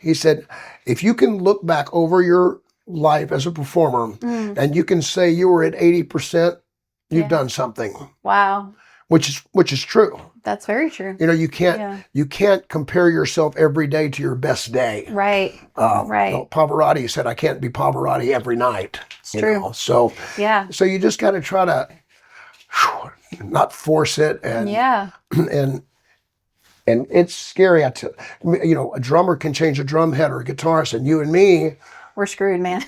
he said, if you can look back over your life as a performer and you can say you were at 80%, you've done something. Wow. Which is true. That's very true. You can't compare yourself every day to your best day. Right. Right. Pavarotti said, I can't be Pavarotti every night. It's true. So you just got to try to not force it, and it's scary. A drummer can change a drum head or a guitarist, and you and me, we're screwed, man.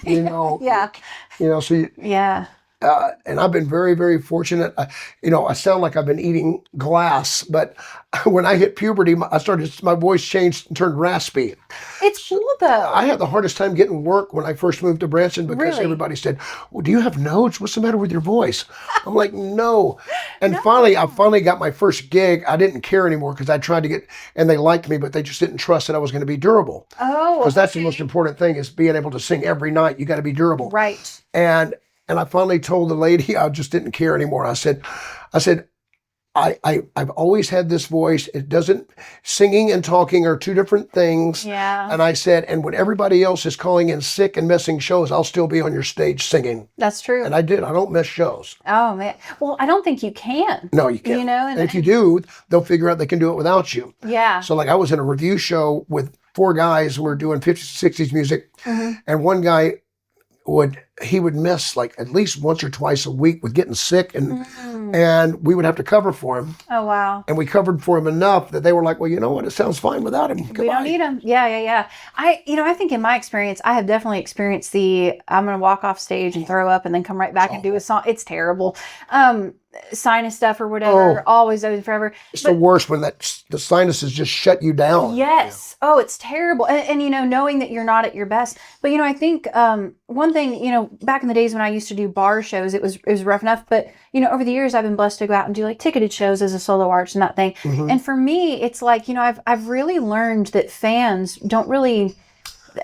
And I've been very, very fortunate. I sound like I've been eating glass, but when I hit puberty, my voice changed and turned raspy. It's cool though. I had the hardest time getting work when I first moved to Branson, because everybody said, well, do you have notes? What's the matter with your voice? I'm like, no. And finally, I got my first gig. I didn't care anymore, because I tried to get, and they liked me, but they just didn't trust that I was going to be durable. Oh, because that's the most important thing, is being able to sing every night. You got to be durable. Right. And I finally told the lady I just didn't care anymore. I said, I've always had this voice. It doesn't, singing and talking are two different things. Yeah. And I said, and when everybody else is calling in sick and missing shows, I'll still be on your stage singing. That's true. And I did. I don't miss shows. Oh man. Well, I don't think you can. No, you can't. And if you do, they'll figure out they can do it without you. Yeah. So like I was in a review show with 4 guys, and we were doing 50s, 60s music. And one guy would miss like at least once or twice a week with getting sick, and we would have to cover for him. Oh wow. And we covered for him enough that they were like, well, you know what, it sounds fine without him. We don't need him. Yeah. I think in my experience, I have definitely experienced I'm going to walk off stage and throw up and then come right back and do a song. It's terrible. Sinus stuff or whatever, always forever. It's the worst when the sinuses just shut you down. Yes. Yeah. Oh, it's terrible. And knowing that you're not at your best. But I think one thing, back in the days when I used to do bar shows, it was rough enough. But over the years, I've been blessed to go out and do like ticketed shows as a solo artist and that thing. And for me, it's like I've really learned that fans don't really.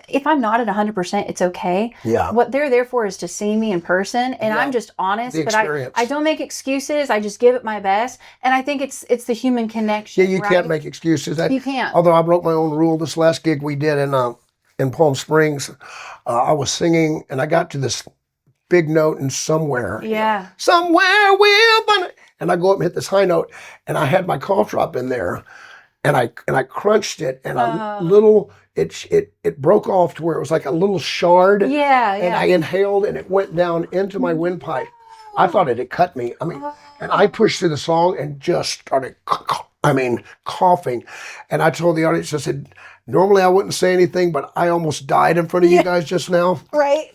If I'm not at 100%, it's okay. Yeah. What they're there for is to see me in person, and I'm just honest. But I don't make excuses. I just give it my best, and I think it's the human connection. Yeah, you can't make excuses. You can't. Although I broke my own rule. This last gig we did in Palm Springs, I was singing, and I got to this big note in Somewhere. Yeah. Somewhere with, and I go up and hit this high note, and I had my cough drop in there, and I crunched it, and a little. It broke off to where it was like a little shard. Yeah. And I inhaled, and it went down into my windpipe. I thought it had cut me. I mean, and I pushed through the song and just started, coughing. And I told the audience, I said, normally I wouldn't say anything, but I almost died in front of you guys just now. Right.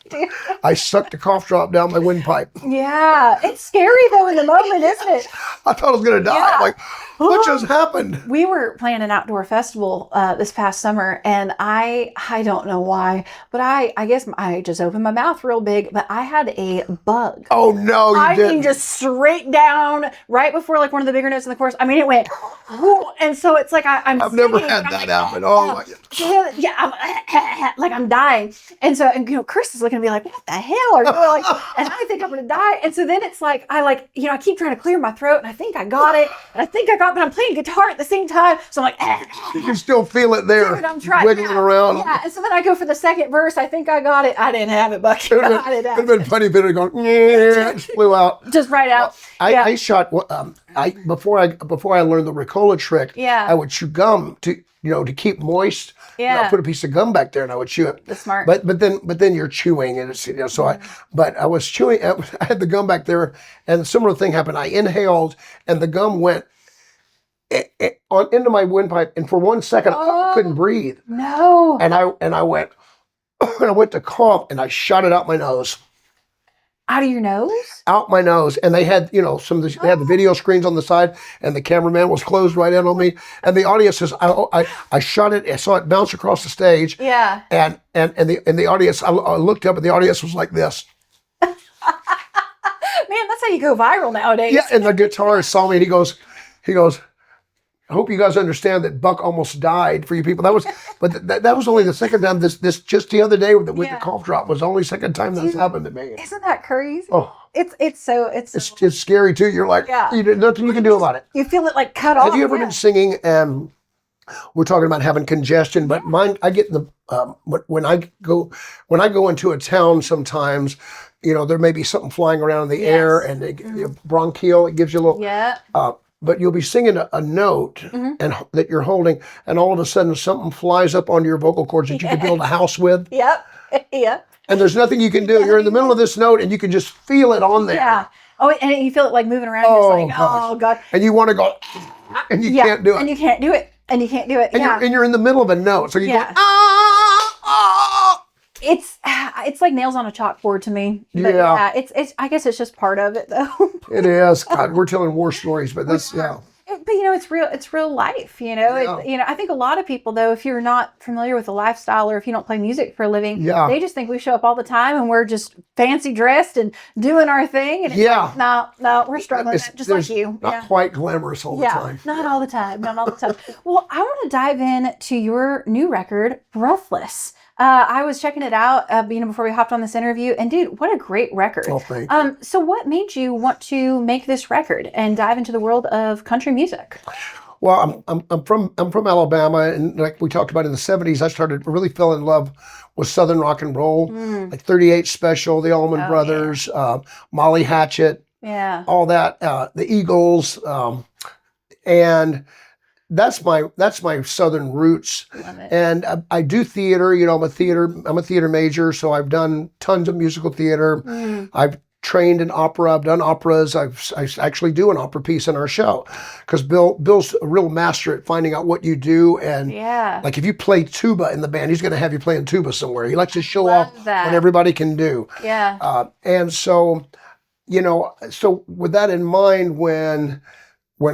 I sucked a cough drop down my windpipe. Yeah. It's scary though in the moment, isn't it? I thought I was going to die. Yeah. Like, what just happened? We were playing an outdoor festival this past summer, and I don't know why, but I guess I just opened my mouth real big, but I had a bug. Oh, no, you didn't. I mean, just straight down right before like one of the bigger notes in the chorus. I mean, it went, whoo, and so it's like I've never had that happen. Oh, my God. Yeah, I'm like I'm dying, and so Chris is looking at me like, what the hell are you doing? Like, and I think I'm gonna die, and so then it's like I keep trying to clear my throat, and I think I got it, and I think I got, but I'm playing guitar at the same time, so I'm like, you can still feel it there. Dude, I'm trying, wiggling around. Yeah, and so then I go for the second verse. I think I got it. I didn't have it, Bucky. It would have been funny if it had gone, yeah, just flew out. Just right out. I shot. Before I learned the Ricola trick. Yeah. I would chew gum to keep moist. Yeah. I'd put a piece of gum back there and I would chew it. That's smart. But then you're chewing and it's but I was chewing. I had the gum back there and a similar thing happened. I inhaled and the gum went into my windpipe and for 1 second I couldn't breathe. No. And I went and I went to cough and I shot it out my nose. Out of your nose? Out my nose. And they had, they had the video screens on the side and the cameraman was closed right in on me. And the audience says, I shot it, I saw it bounce across the stage. Yeah. And the audience, I looked up and the audience was like this. Man, that's how you go viral nowadays. Yeah, and the guitarist saw me and he goes, I hope you guys understand that Buck almost died for you people. That was only the second time. This just the other day with the cough drop was the only second time that's happened to me. Isn't that crazy? Oh, it's scary too. You're like, nothing you can do about it. You feel it like cut off. Have you ever been singing? We're talking about having congestion, but mine. I get in the when I go into a town sometimes. There may be something flying around in the air and bronchial. It gives you a little. But you'll be singing a note and that you're holding, and all of a sudden something flies up onto your vocal cords that you can build a house with. Yep. Yep. And there's nothing you can do. You're in the middle of this note, and you can just feel it on there. Yeah. Oh, and you feel it like moving around. Oh, it's like, oh God. And you want to go, and you can't do it. And you can't do it. And you can't do it. And you're in the middle of a note, so you go, It's like nails on a chalkboard to me. But it's I guess it's just part of it though. It is. God, we're telling war stories, but that's But it's real life, I think a lot of people though, if you're not familiar with the lifestyle or if you don't play music for a living, they just think we show up all the time and we're just fancy dressed and doing our thing. And it's like, no, we're struggling just like you. Not quite glamorous all the time. Not all the time. Not all the time. Well, I want to dive into your new record, Breathless. I was checking it out, before we hopped on this interview, and dude, what a great record! Oh, thank you. So, what made you want to make this record and dive into the world of country music? Well, I'm from Alabama, and like we talked about in the '70s, I really fell in love with Southern rock and roll, like 38 Special, the Allman Brothers, Molly Hatchet, all that, the Eagles, and. That's my Southern roots, and I do theater. I'm a theater major, so I've done tons of musical theater. I've trained in opera. I've done operas. I actually do an opera piece in our show because Bill's a real master at finding out what you do, and like if you play tuba in the band, he's going to have you playing tuba somewhere. He likes to show off what everybody can do. And so so with that in mind, when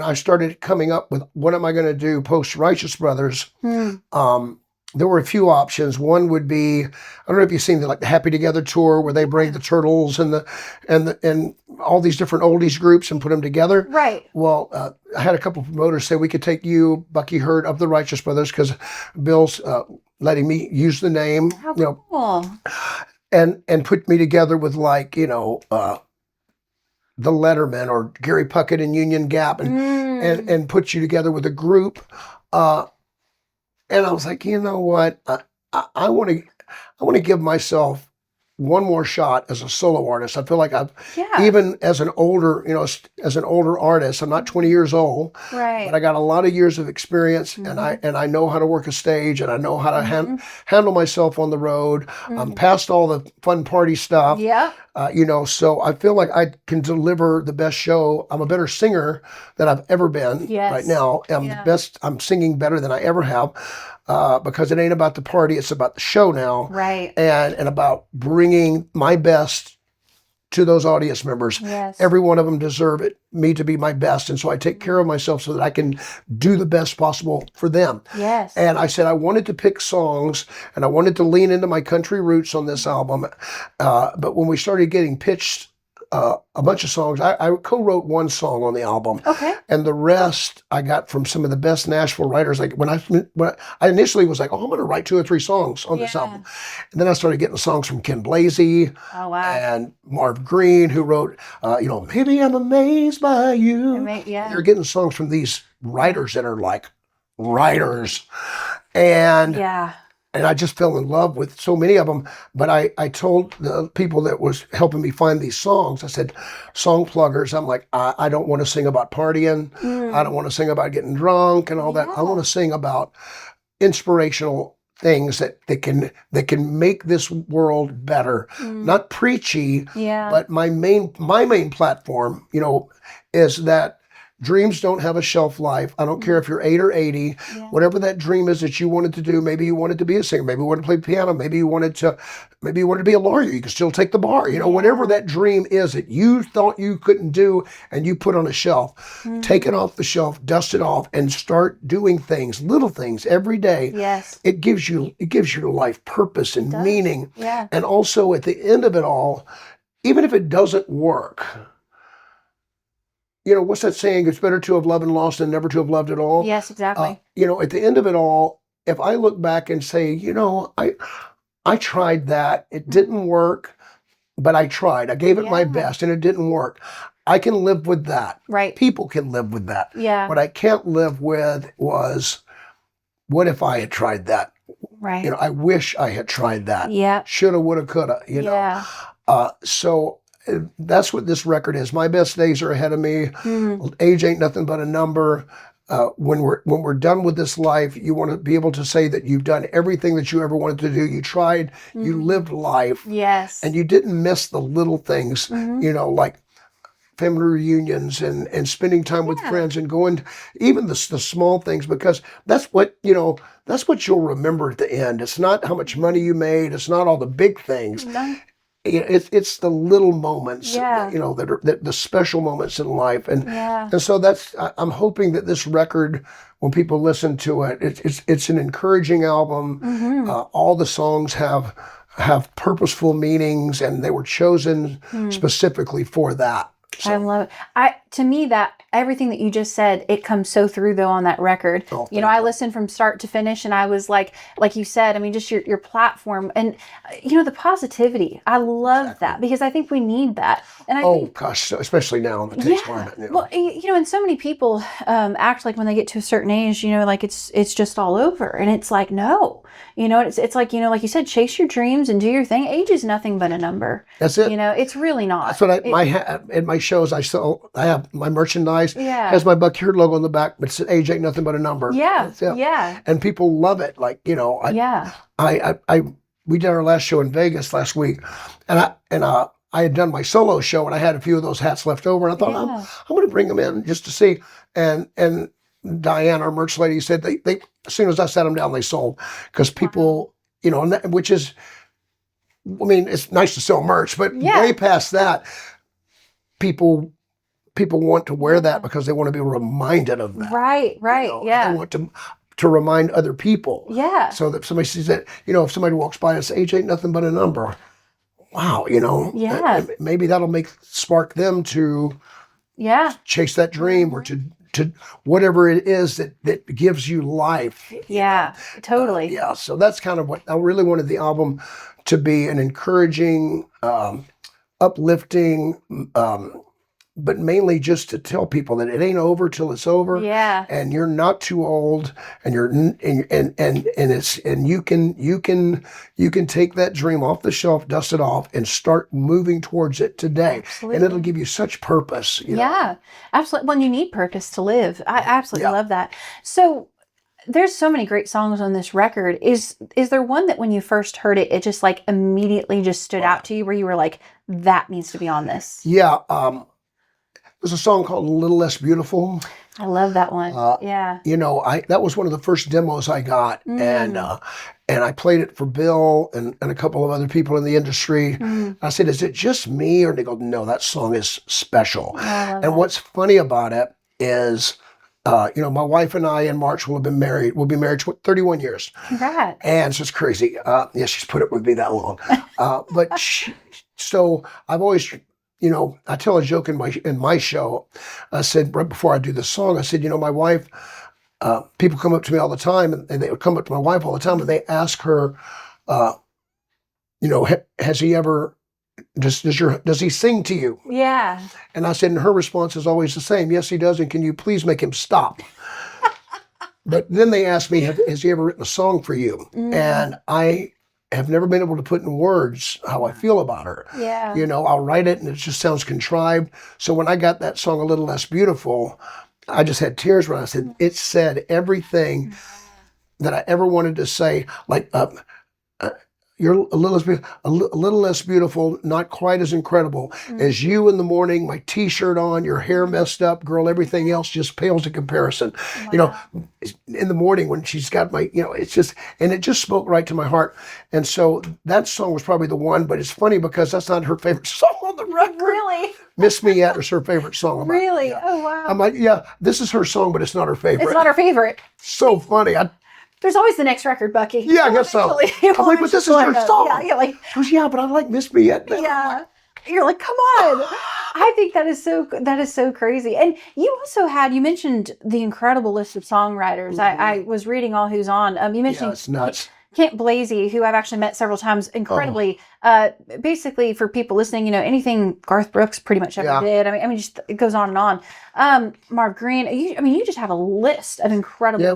I started coming up with what am I going to do post Righteous Brothers, there were a few options. One would be, I don't know if you've seen the Happy Together tour where they bring the Turtles and all these different oldies groups and put them together. Right. Well, I had a couple of promoters say we could take you, Bucky Heard of the Righteous Brothers, because Bill's letting me use the name. How cool. And put me together with the Letterman or Gary Puckett and Union Gap and put you together with a group. And I was like, you know what? I want to give myself one more shot as a solo artist. I feel like even as an older artist, I'm not 20 years old, right? But I got a lot of years of experience, and I know how to work a stage, and I know how to handle myself on the road. I'm past all the fun party stuff. Yeah. So I feel like I can deliver the best show. I'm a better singer than I've ever been right now. I'm the best. I'm singing better than I ever have because it ain't about the party. It's about the show now. Right. And about bringing my best to those audience members. Yes. Every one of them deserve me to be my best. And so I take care of myself so that I can do the best possible for them. Yes. And I said I wanted to pick songs and I wanted to lean into my country roots on this album. But when we started getting pitched a bunch of songs, I co-wrote one song on the album. Okay. And the rest I got from some of the best Nashville writers. Like when I initially was like, oh, I'm going to write 2 or 3 songs on this album. And then I started getting songs from Ken Blasey and Marv Green, who wrote, Maybe I'm Amazed by You. You're getting songs from these writers that are like writers. And and I just fell in love with so many of them. But I told the people that was helping me find these songs, I said, song pluggers, I'm like, I don't want to sing about partying. I don't want to sing about getting drunk and all that. I want to sing about inspirational things that can make this world better. Not preachy, but my main platform, is that dreams don't have a shelf life. I don't care if you're 8 or 80, whatever that dream is that you wanted to do. Maybe you wanted to be a singer. Maybe you wanted to play piano. Maybe you wanted to be a lawyer. You can still take the bar. Whatever that dream is that you thought you couldn't do and you put on a shelf, take it off the shelf, dust it off, and start doing things, little things every day. Yes. It gives your life purpose and meaning. Yeah. And also at the end of it all, even if it doesn't work, what's that saying? It's better to have loved and lost than never to have loved at all. Yes, exactly. At the end of it all, if I look back and say, I tried that, it didn't work, but I tried. I gave it my best and it didn't work. I can live with that. Right. People can live with that. Yeah. What I can't live with was, what if I had tried that? Right. I wish I had tried that. Yeah. Shoulda, woulda, coulda, Yeah. So that's what this record is. My best days are ahead of me. Age ain't nothing but a number. When we're done with this life, you want to be able to say that you've done everything that you ever wanted to do. You tried, you lived life. Yes. And you didn't miss the little things, like family reunions and spending time with friends and going, even the small things, because that's what you'll remember at the end. It's not how much money you made. It's not all the big things. No. It's the little moments, that are the special moments in life, and so I'm hoping that this record, when people listen to it, it's an encouraging album. All the songs have purposeful meanings, and they were chosen specifically for that. So. I love it. To me, that everything that you just said, it comes so through though on that record. Oh, I listened from start to finish, and I was like you said, I mean, just your platform and the positivity. I love that because I think we need that. And I think, gosh, especially now in the taste climate. Well, and so many people act like when they get to a certain age, like it's just all over, and it's like no, it's like like you said, chase your dreams and do your thing. Age is nothing but a number. That's it. It's really not. That's what at my shows I have my merchandise has my Bucky Heard logo on the back, but it's age ain't nothing but a number. Yeah. And people love it. Like, we did our last show in Vegas last week, and I had done my solo show, and I had a few of those hats left over, and I thought I'm going to bring them in just to see. And Diane, our merch lady, said they as soon as I sat them down, they sold, because people, which is, I mean, it's nice to sell merch, but way past that, people want to wear that because they want to be reminded of that. Right. They want to remind other people. Yeah. So that somebody sees that, if somebody walks by and says, age ain't nothing but a number. Wow, maybe that'll spark them to chase that dream or to whatever it is that gives you life. Yeah, totally. So that's kind of what I really wanted the album to be, an encouraging, uplifting, but mainly just to tell people that it ain't over till it's over. Yeah. And you're not too old, and you can take that dream off the shelf, dust it off, and start moving towards it today. Absolutely. And it'll give you such purpose. Yeah, absolutely. Well, you need purpose to live. I absolutely love that. So there's so many great songs on this record. Is there one that when you first heard it, it just like immediately just stood out to you where you were like, that needs to be on this? Yeah. There's a song called A Little Less Beautiful. I love that one. Yeah. You know, that was one of the first demos I got, and I played it for Bill and a couple of other people in the industry. I said, "Is it just me?" Or they go, "No, that song is special." And what's funny about it is, you know, my wife and I in March will be married 31 years. Congrats. And so it's crazy. Yeah, she's put up with me that long. So I've always, you know, I tell a joke in my show. I said, right before I do the song, I said, you know, my wife, people come up to me all the time, and they would come up to my wife all the time, and they ask her, you know, has he ever, does he sing to you? Yeah. And I said, and her response is always the same. Yes, he does. And can you please make him stop? But then they asked me, has he ever written a song for you? And I have never been able to put in words how I feel about her. Yeah. You know, I'll write it and it just sounds contrived. So when I got that song A Little Less Beautiful, I just had tears when I said, it said everything that I ever wanted to say. Like, you're a little less beautiful, not quite as incredible as you in the morning, my t-shirt on, your hair messed up, girl, everything else just pales in comparison. Wow. You know, in the morning when she's got my, you know, it's just, and it just spoke right to my heart. And so that song was probably the one, but it's funny because that's not her favorite song on the record. Really? Miss Me Yet is her favorite song. Really? Yeah. Oh, wow. I'm like, yeah, this is her song, but it's not her favorite. It's not her favorite. So funny. There's always the next record, Bucky. Yeah, I guess so. I'm like, but this is her song. Yeah, like, she goes, yeah, but I like Miss Me Yet. Yeah. You're like, come on. I think that is so crazy. And you also you mentioned the incredible list of songwriters. I was reading all who's on. You mentioned it's nuts. Kent Blasey, who I've actually met several times, incredibly. Basically, for people listening, you know, anything Garth Brooks pretty much ever did. I mean, just it goes on and on. Marv Green. You just have a list of incredible. Yeah,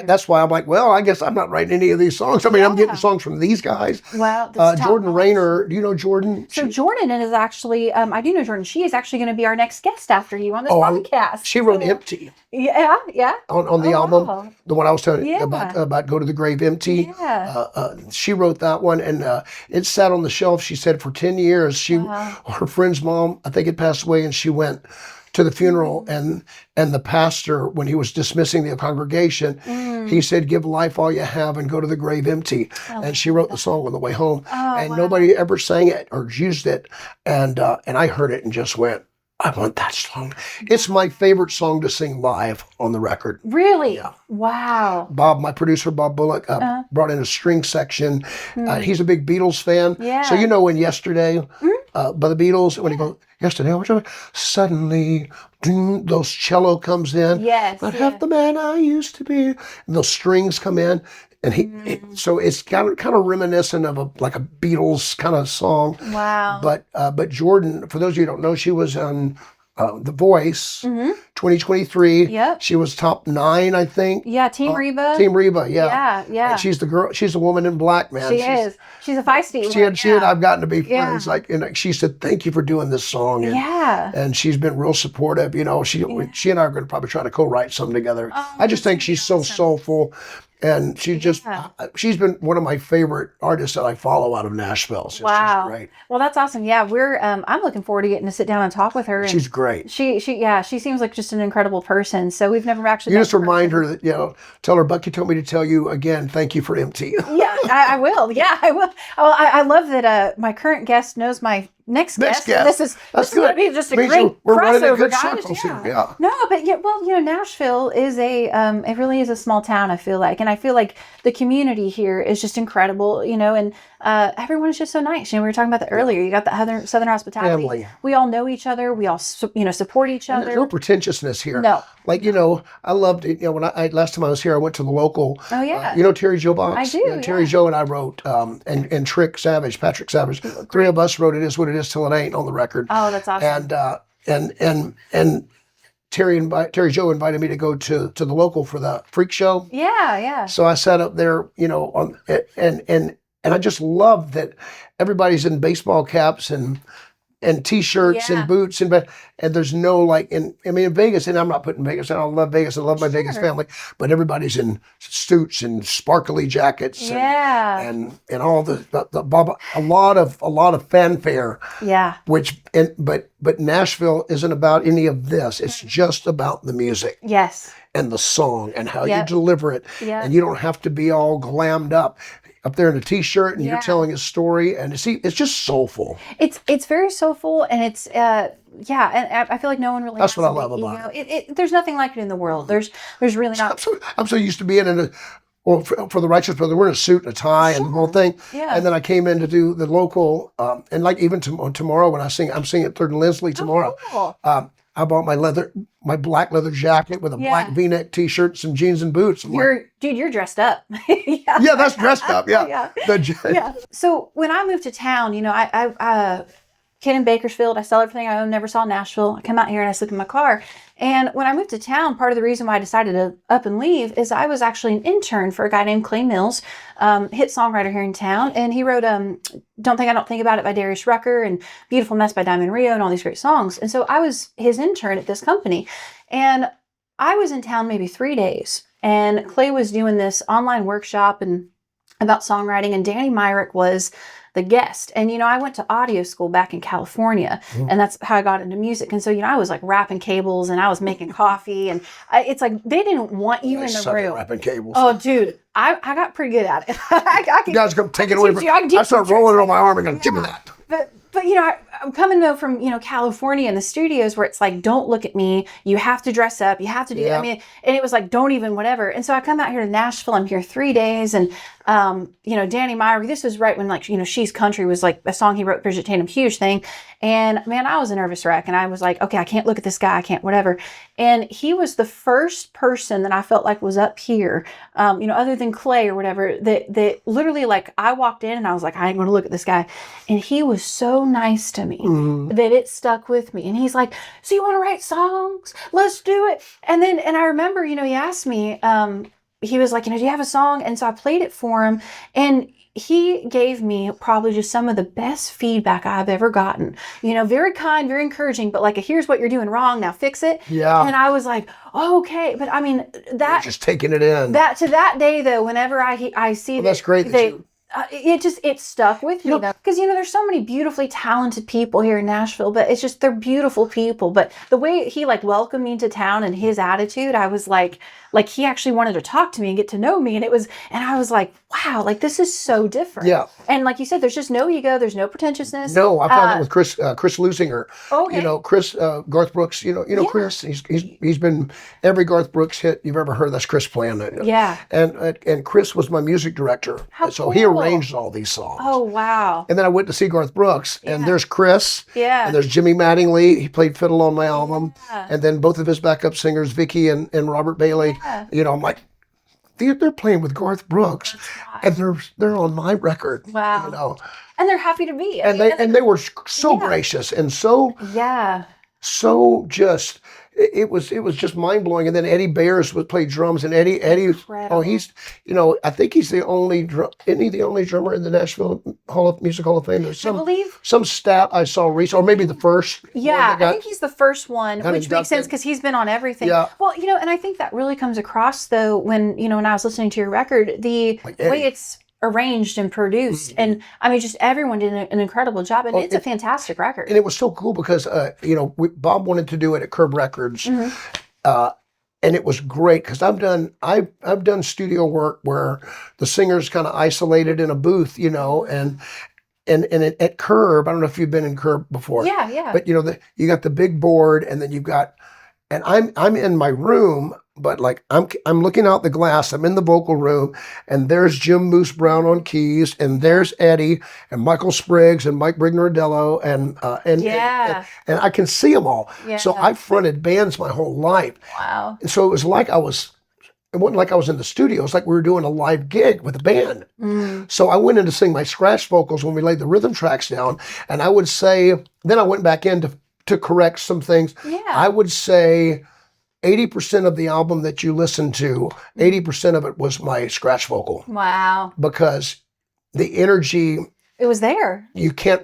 that's why I'm like, well, I guess I'm not writing any of these songs. I mean, I'm getting songs from these guys. Well, Jordan Rayner. Do you know Jordan? So Jordan is actually, I do know Jordan. She is actually going to be our next guest after you on this podcast. She wrote Empty. Yeah. On the album, wow. The one I was telling you about Go to the Grave Empty. Yeah. She wrote that one, and it sat on the shelf. She said for 10 years. Her friend's mom, I think, had passed away, and she went to the funeral, and the pastor, when he was dismissing the congregation, he said, "Give life all you have and go to the grave empty." And she wrote the song on the way home, and nobody ever sang it or used it, and I heard it and just went, I want that song. It's my favorite song to sing live on the record. Really? Yeah. Wow. My producer, Bob Bullock, brought in a string section. He's a big Beatles fan. Yeah. So you know when Yesterday by the Beatles, when he goes, yesterday, suddenly those cello comes in. Yes. But half the man I used to be. And those strings come in. And so it's kind of reminiscent of a Beatles kind of song. Wow. But Jordan, for those of you who don't know, she was on The Voice 2023. Yep. She was top 9, I think. Yeah, Team Reba. Team Reba, yeah. Yeah. And she's the girl. She's a woman in black, man. She is. She's a feisty one. She and I've gotten to be friends. And she said, "Thank you for doing this song." And, and she's been real supportive. You know, she and I are going to probably try to co-write something together. I just think she's so soulful. And she's been one of my favorite artists that I follow out of Nashville. So wow. She's great. Well, that's awesome. Yeah, I'm looking forward to getting to sit down and talk with her. And she's great. She seems like just an incredible person. So we've never actually. You just remind her that, tell her Bucky told me to tell you again, thank you for Empty. Yeah, I will. Yeah, I will. Oh, I love that my current guest knows my next guest. This is going to be just a great crossover, guys. Yeah. No, but Nashville is it really is a small town, I feel like. And I feel like the community here is just incredible, and everyone is just so nice. We were talking about that earlier. You got the Southern hospitality. Family. We all know each other. We all, support each other. There's no pretentiousness here. No. I loved it. When last time I was here, I went to the local. Oh, yeah. Terry Joe Box? I do. Terry Joe and I wrote, and Patrick Savage. Three of us wrote It Is What It Is Till It Ain't on the record. Oh, that's awesome. And Terry Joe invited me to go to the local for the freak show. Yeah. So I sat up there, and I just love that everybody's in baseball caps and and t-shirts and boots and there's no like in Vegas, and I'm not putting Vegas down. I love Vegas. I love my Vegas family, but everybody's in suits and sparkly jackets and all a lot of fanfare. Yeah. But Nashville isn't about any of this. It's just about the music. Yes. And the song and how you deliver it. And you don't have to be all glammed up there in a t-shirt and you're telling a story, and it's just soulful. It's very soulful, and it's and I feel like no one really. That's what I love about it. There's nothing like it in the world. There's really not. I'm so used to being in a. Well, for the Righteous Brother, we're in a suit and a tie and the whole thing. Yeah. And then I came in to do the local, and like even tomorrow when I'm singing at 3rd and Lindsley tomorrow. Oh, cool. I bought my black leather jacket with a black V-neck t-shirt, some jeans and boots. You're dressed up. Yeah, that's dressed up. Yeah. Yeah. So when I moved to town, I kid in Bakersfield, I sell everything I own, never saw Nashville. I come out here and I sleep in my car. And when I moved to town, part of the reason why I decided to up and leave is I was actually an intern for a guy named Clay Mills, hit songwriter here in town. And he wrote Don't Think I Don't Think About It by Darius Rucker and Beautiful Mess by Diamond Rio and all these great songs. And so I was his intern at this company. And I was in town maybe 3 days. And Clay was doing this online workshop and about songwriting. And Danny Myrick was the guest. And, I went to audio school back in California, and that's how I got into music. And so, I was like wrapping cables and I was making coffee, and it's like, they didn't want you in the room. Wrapping cables. Oh, dude, I got pretty good at it. You guys go take it away from me. I start rolling it on my arm and go, give me that. But I'm coming though from, California and the studios where it's like, don't look at me. You have to dress up. You have to do, and it was like, don't even whatever. And so I come out here to Nashville. I'm here 3 days. And, Danny Meyer, this was right when She's Country was like a song he wrote, Bridget Tatum, huge thing. And man, I was a nervous wreck, and I was like, okay, I can't look at this guy. I can't, whatever. And he was the first person that I felt like was up here, other than Clay or whatever, that literally, like, I walked in and I was like, I ain't going to look at this guy. And he was so nice to me that it stuck with me. And he's like, so you want to write songs? Let's do it. And I remember, he asked me, he was like, do you have a song? And so I played it for him, and he gave me probably just some of the best feedback I've ever gotten. Very kind, very encouraging, but like, here's what you're doing wrong, now fix it. Yeah. And I was like, oh, okay. But I mean, that you're just taking it in. That day though, whenever I see that's great. It stuck with me though, because there's so many beautifully talented people here in Nashville, but it's just, they're beautiful people. But the way he welcomed me into town and his attitude, I was like he actually wanted to talk to me and get to know me, and I was like, wow, this is so different. Yeah. And like you said, there's just no ego, there's no pretentiousness. No, I found that with Chris Lusinger. Okay. Chris Garth Brooks. Chris. He's been every Garth Brooks hit you've ever heard. That's Chris playing it. Yeah. And Chris was my music director. So cool. He arranged all these songs. Oh wow. And then I went to see Garth Brooks, and there's Chris. Yeah. And there's Jimmy Mattingly. He played fiddle on my album. Yeah. And then both of his backup singers, Vicky and Robert Bailey. Yeah. I'm like, they're playing with Garth Brooks, and they're on my record. Wow. And they're happy to be. And they were so gracious and so just. It was just mind blowing. And then Eddie Bayers would play drums, and Eddie. Incredible. Oh, he's I think he's the only isn't he the only drummer in the Nashville Music Hall of Fame? There's I believe some stat I saw recently, or maybe the first. Yeah, I think he's the first one, which makes sense because he's been on everything. Yeah. Well, and I think that really comes across though when when I was listening to your record, the way it's arranged and produced, and I mean, just everyone did an incredible job, and it's a fantastic record. And it was so cool because Bob wanted to do it at Curb Records, and it was great because I've done studio work where the singer's kind of isolated in a booth, and at Curb, I don't know if you've been in Curb before. Yeah. But you got the big board, and then you've got, and I'm in my room. But I'm looking out the glass. I'm in the vocal room, and there's Jim Moose Brown on keys, and there's Eddie and Michael Spriggs and Mike Brignadello, and I can see them all. Yeah. So I fronted bands my whole life. Wow. And so it was like it wasn't like I was in the studio. It's like we were doing a live gig with a band. So I went in to sing my scratch vocals when we laid the rhythm tracks down, and I would say, then I went back in to correct some things. Yeah. I would say 80% of the album that you listen to, 80% of it was my scratch vocal. Wow. Because the energy, it was there. You can't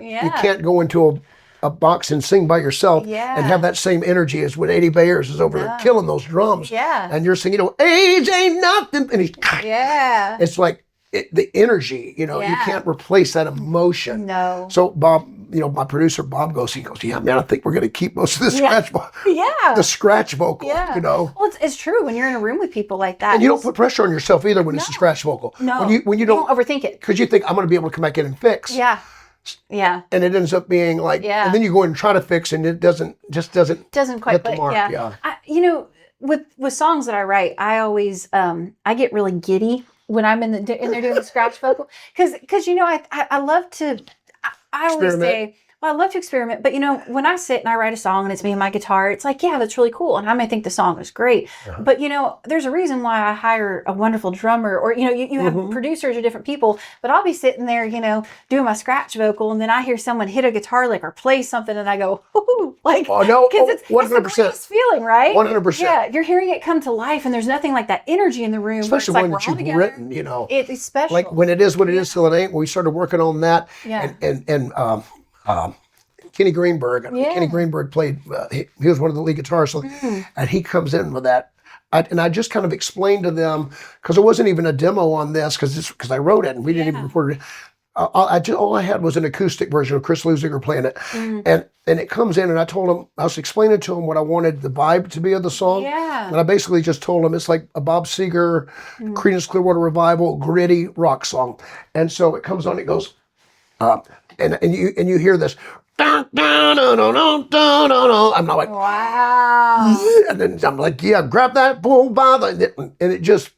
go into a box and sing by yourself and have that same energy as when Eddie Bayers is over there killing those drums. Yeah. And you're singing, age ain't nothing. And he's, it's like the energy, you can't replace that emotion. No. So Bob, my producer, Bob he goes, yeah, man, I think we're going to keep most of the scratch the scratch vocal, Well, it's true when you're in a room with people like that. And you don't put pressure on yourself either when it's a scratch vocal. No. When you don't overthink it. Because you think, I'm going to be able to come back in and fix. Yeah. Yeah. And it ends up being like, and then you go in and try to fix and it doesn't quite hit the mark. Yeah. With songs that I write, I always, I get really giddy when I'm in there doing the scratch vocal. Cause I love to, I always say, I love to experiment, but when I sit and I write a song and it's me and my guitar, it's like, yeah, that's really cool. And I may think the song is great, but there's a reason why I hire a wonderful drummer or, you have producers or different people, but I'll be sitting there, doing my scratch vocal. And then I hear someone hit a guitar lick or play something and I go, ooh, like, oh no, it's 100%. the greatest feeling, right? 100%. Yeah. You're hearing it come to life and there's nothing like that energy in the room. Especially one that you've written, It's special. Like when it is what it is till it ain't, when we started working on that and Kenny Greenberg. Kenny Greenberg played, he was one of the lead guitarists, and he comes in with that. I just kind of explained to them, because there wasn't even a demo on this, because I wrote it and we didn't even record it. All I had was an acoustic version of Chris Lusinger playing it. And it comes in and I told him, I was explaining to him what I wanted the vibe to be of the song. Yeah. And I basically just told him it's like a Bob Seger, Creedence Clearwater Revival, gritty rock song. And so it comes on, it goes, and you hear this, I'm not like, wow. And then I'm like, yeah, grab that bull by the, and it just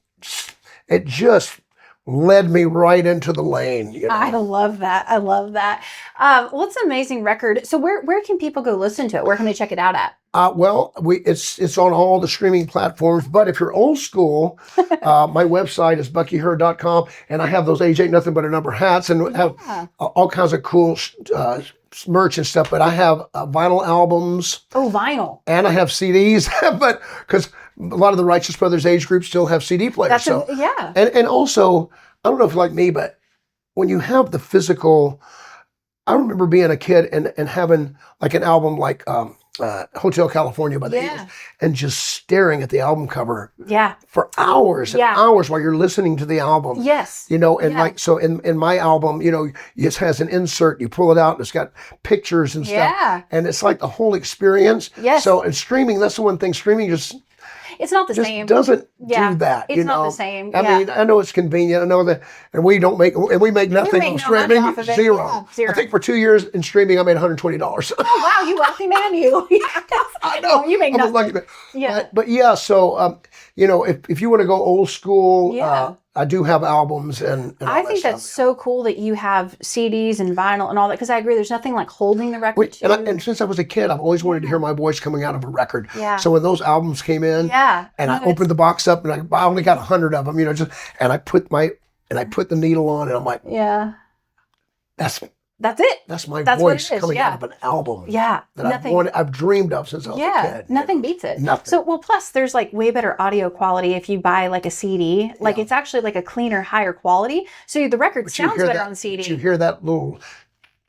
led me right into the lane. I love that. I love that. Well, it's an amazing record. So where can people go listen to it? Where can they check it out at? It's on all the streaming platforms, but if you're old school, my website is buckyheard.com, and I have those Age Ain't Nothing But a Number hats and have all kinds of cool merch and stuff, but I have vinyl albums. Oh, vinyl. And I have CDs, but because a lot of the Righteous Brothers age groups still have CD players. And also, I don't know if you're like me, but when you have the physical, I remember being a kid and having like an album like Hotel California by the Eagles, and just staring at the album cover for hours and hours while you're listening to the album. Yes. Like, so in my album, it has an insert, you pull it out and it's got pictures and stuff. Yeah. And it's like the whole experience. Yes. So in streaming, that's the one thing, streaming it's not the same. Doesn't do that. It's not the same. I mean, I know it's convenient. I know that, and we make nothing on streaming. Zero. Zero. I think for 2 years in streaming, I made $120. Oh wow, you wealthy man, you. I know. You make nothing. Lucky, but yeah. So if you want to go old school, I do have albums and I think that's so cool that you have CDs and vinyl and all that, because I agree there's nothing like holding the record. And since I was a kid, I've always wanted to hear my voice coming out of a record. Yeah. So when those albums came in, and I opened the box up and I only got 100 of them, and I put the needle on and I'm like, that's it. That's my voice coming out of an album. Yeah. That I've dreamed of since I was a kid. Nothing beats it. Nothing. So, plus there's like way better audio quality if you buy like a CD. Like it's actually like a cleaner, higher quality. So the record sounds better on CD. Did you hear that little,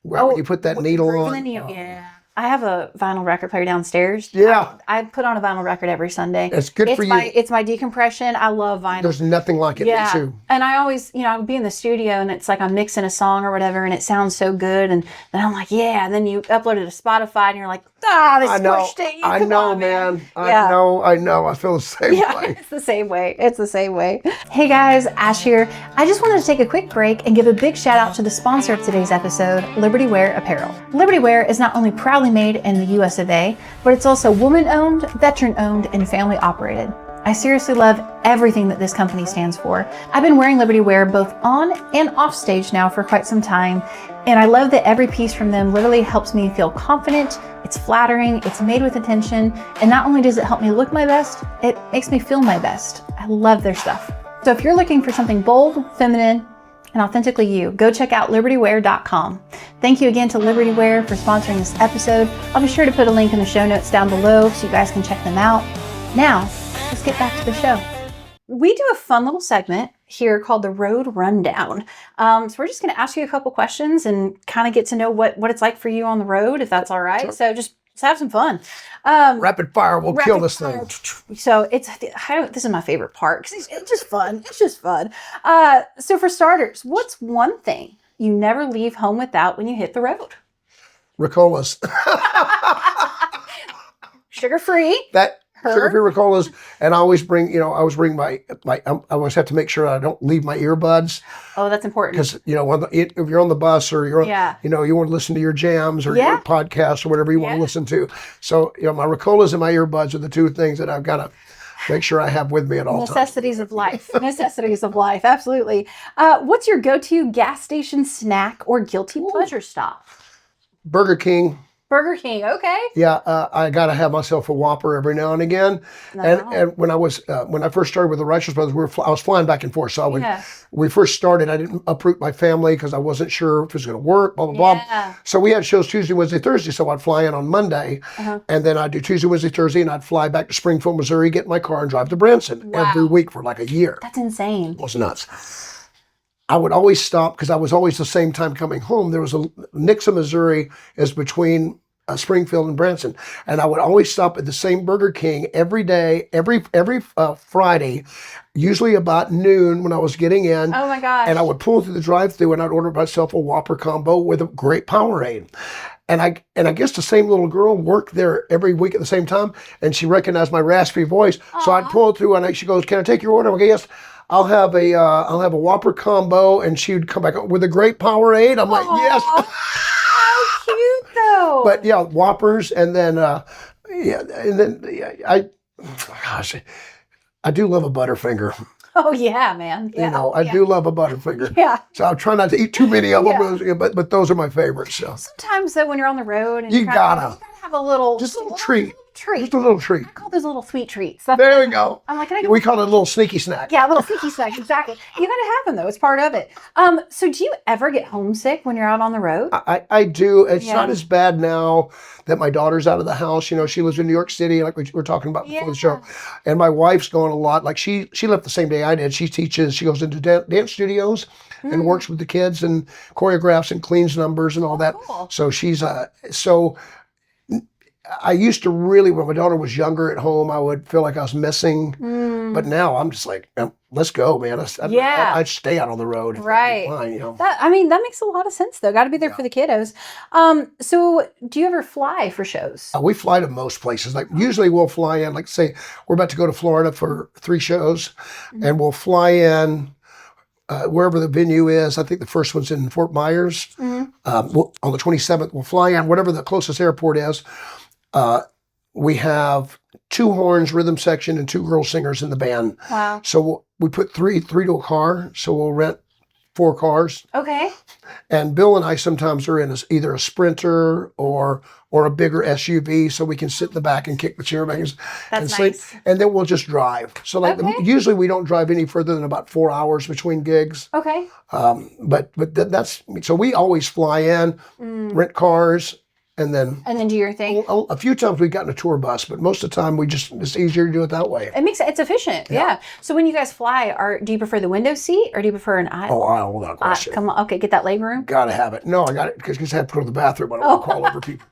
when you put that needle on? Yeah. I have a vinyl record player downstairs. Yeah. I put on a vinyl record every Sunday. It's good for you. It's my decompression. I love vinyl. There's nothing like it. Yeah. Me too. And I always, I would be in the studio and it's like I'm mixing a song or whatever and it sounds so good. And then I'm like, and then you upload it to Spotify and you're like, they squished it. I know, man. I know. I feel the same way. It's the same way. It's the same way. Hey guys, Ash here. I just wanted to take a quick break and give a big shout out to the sponsor of today's episode, Liberty Wear Apparel. Liberty Wear is not only proudly made in the US of A, but it's also woman-owned, veteran-owned, and family-operated. I seriously love everything that this company stands for. I've been wearing Liberty Wear both on and off stage now for quite some time, and I love that every piece from them literally helps me feel confident, it's flattering, it's made with intention, and not only does it help me look my best, it makes me feel my best. I love their stuff. So if you're looking for something bold, feminine, and authentically you, go check out libertywear.com. Thank you again to Liberty Wear for sponsoring this episode. I'll be sure to put a link in the show notes down below so you guys can check them out. Now, let's get back to the show. We do a fun little segment here called the Road Rundown. So we're just going to ask you a couple questions and kind of get to know what it's like for you on the road, if that's all right. Sure. So just let's have some fun. Rapid fire, we'll kill this thing. So this is my favorite part because it's just fun. It's just fun. So for starters, what's one thing you never leave home without when you hit the road? Ricolas. Sugar-free. Sugar-free Ricolas. And I always bring, I always have to make sure I don't leave my earbuds. Oh, that's important. Because, if you're on the bus or you want to listen to your jams or your podcast or whatever you want to listen to. So, my Ricolas and my earbuds are the two things that I've got to make sure I have with me at all times. Necessities of life. Necessities of life. Absolutely. What's your go-to gas station snack or guilty pleasure stop? Burger King. Burger King, okay. Yeah, I got to have myself a Whopper every now and again. And when I first started with the Righteous Brothers, I was flying back and forth. So when we first started, I didn't uproot my family because I wasn't sure if it was going to work, blah, blah, blah. So we had shows Tuesday, Wednesday, Thursday. So I'd fly in on Monday, and then I'd do Tuesday, Wednesday, Thursday, and I'd fly back to Springfield, Missouri, get in my car and drive to Branson every week for like a year. That's insane. It was nuts. I would always stop because I was always the same time coming home. There was Nixa, Missouri is between Springfield and Branson. And I would always stop at the same Burger King every day, every Friday, usually about noon when I was getting in. Oh my gosh. And I would pull through the drive-thru and I'd order myself a Whopper combo with a great Powerade. And I guess the same little girl worked there every week at the same time, and she recognized my raspy voice. Aww. So I'd pull through and she goes, "Can I take your order?" Okay, yes. I'll have a Whopper combo, and she would come back with a great Powerade. I'm like, yes. How cute though. But yeah, Whoppers, and then I do love a Butterfinger. Oh yeah, man. Yeah. I do love a Butterfinger. Yeah. So I'll try not to eat too many of them, but those are my favorites. So sometimes though, when you're on the road, and you gotta have a little treat. Just a little treat. I call those little sweet treats. There we go. I'm like, we call it a little sneaky snack. Yeah, a little sneaky snack. Exactly. You gotta have them though. It's part of it. So do you ever get homesick when you're out on the road? I do. It's not as bad now that my daughter's out of the house. She lives in New York City, like we were talking about before the show. And my wife's going a lot. Like she left the same day I did. She teaches. She goes into dance studios and works with the kids and choreographs and cleans numbers and all that. Cool. So she's I used to really, when my daughter was younger at home, I would feel like I was missing. But now I'm just like, let's go, man. I'd stay out on the road. Right. Fine, that makes a lot of sense, though. Got to be there for the kiddos. So do you ever fly for shows? We fly to most places. Like usually we'll fly in, like say we're about to go to Florida for 3 shows, and we'll fly in wherever the venue is. I think the first one's in Fort Myers. On the 27th, we'll fly in whatever the closest airport is. We have 2 horns, rhythm section, and 2 girl singers in the band. Wow. So we put three to a car. So we'll rent 4 cars. Okay. And Bill and I sometimes are in either a Sprinter or a bigger SUV, so we can sit in the back and kick the chair back and sleep. Nice. And then we'll just drive. So usually we don't drive any further than about 4 hours between gigs. Okay. But that's so we always fly in, rent cars. And then do your thing. A few times we've gotten a tour bus, but most of the time it's easier to do it that way. It's efficient. Yeah. So when you guys fly, do you prefer the window seat or do you prefer an aisle? Oh, aisle, without question. Come on. Okay, get that leg room. Gotta have it. No, I got it because I had to go to the bathroom. I don't want to call over people.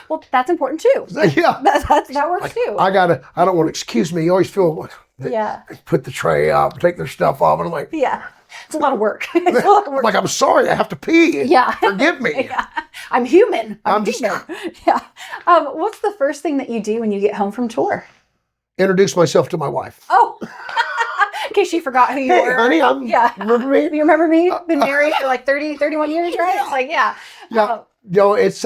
Well, that's important too. Yeah. That works too. I don't want to excuse me. You always feel like put the tray up, take their stuff off, and I'm like, it's a lot of work. It's a lot of work. Like, I'm sorry, I have to pee. Yeah. Forgive me. I'm human. I'm just human. What's the first thing that you do when you get home from tour? Introduce myself to my wife. Oh. In case she forgot who you were. Honey, remember me? You remember me? Been married for like 31 years, right? It's like, it's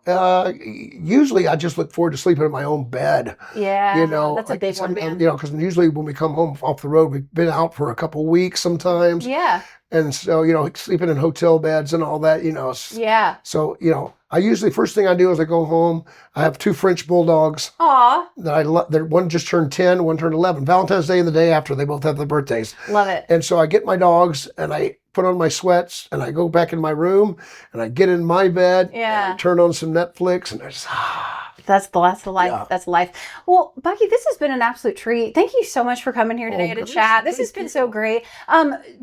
usually I just look forward to sleeping in my own bed. Yeah, that's a big one, man. Because usually when we come home off the road, we've been out for a couple of weeks sometimes. Yeah. And so, sleeping in hotel beds and all that, Yeah. So, I usually, first thing I do is I go home. I have 2 French bulldogs. Aw. That I love. One just turned 10, one turned 11. Valentine's Day and the day after, they both have their birthdays. Love it. And so I get my dogs and I put on my sweats and I go back in my room and I get in my bed. Yeah. And I turn on some Netflix and I just, That's the life. Yeah. That's life. Well, Bucky, this has been an absolute treat. Thank you so much for coming here today to chat. This has been so great.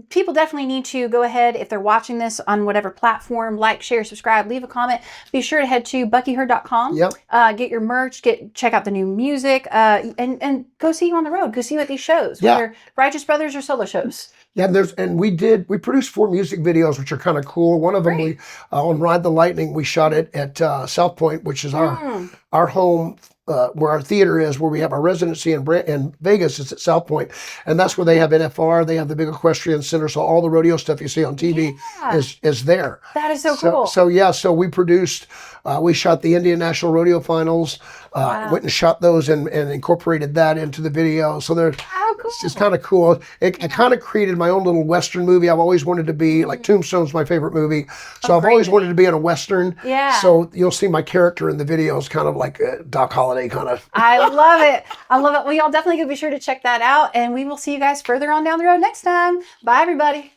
People definitely need to go ahead, if they're watching this on whatever platform, like, share, subscribe, leave a comment. Be sure to head to buckyheard.com. Yep. Get your merch, check out the new music, and go see you on the road. Go see you at these shows, Yeah. whether Righteous Brothers or solo shows. Yeah, we produced 4 music videos, which are kind of cool. One of them, we on Ride the Lightning, we shot it at South Point, which is our home, where our theater is, where we have our residency in Vegas. It's at South Point, and that's where they have NFR. They have the big equestrian center, so all the rodeo stuff you see on TV is there. That is so cool. So we produced, we shot the Indian National Rodeo Finals, went and shot those and incorporated that into the video. So they're it's kind of cool. I kind of created my own little Western movie. I've always wanted to be, like, Tombstone's my favorite movie. So I've always wanted to be in a Western. Yeah. So you'll see my character in the videos kind of like Doc Holliday kind of. I love it. I love it. Well, y'all definitely be sure to check that out. And we will see you guys further on down the road next time. Bye, everybody.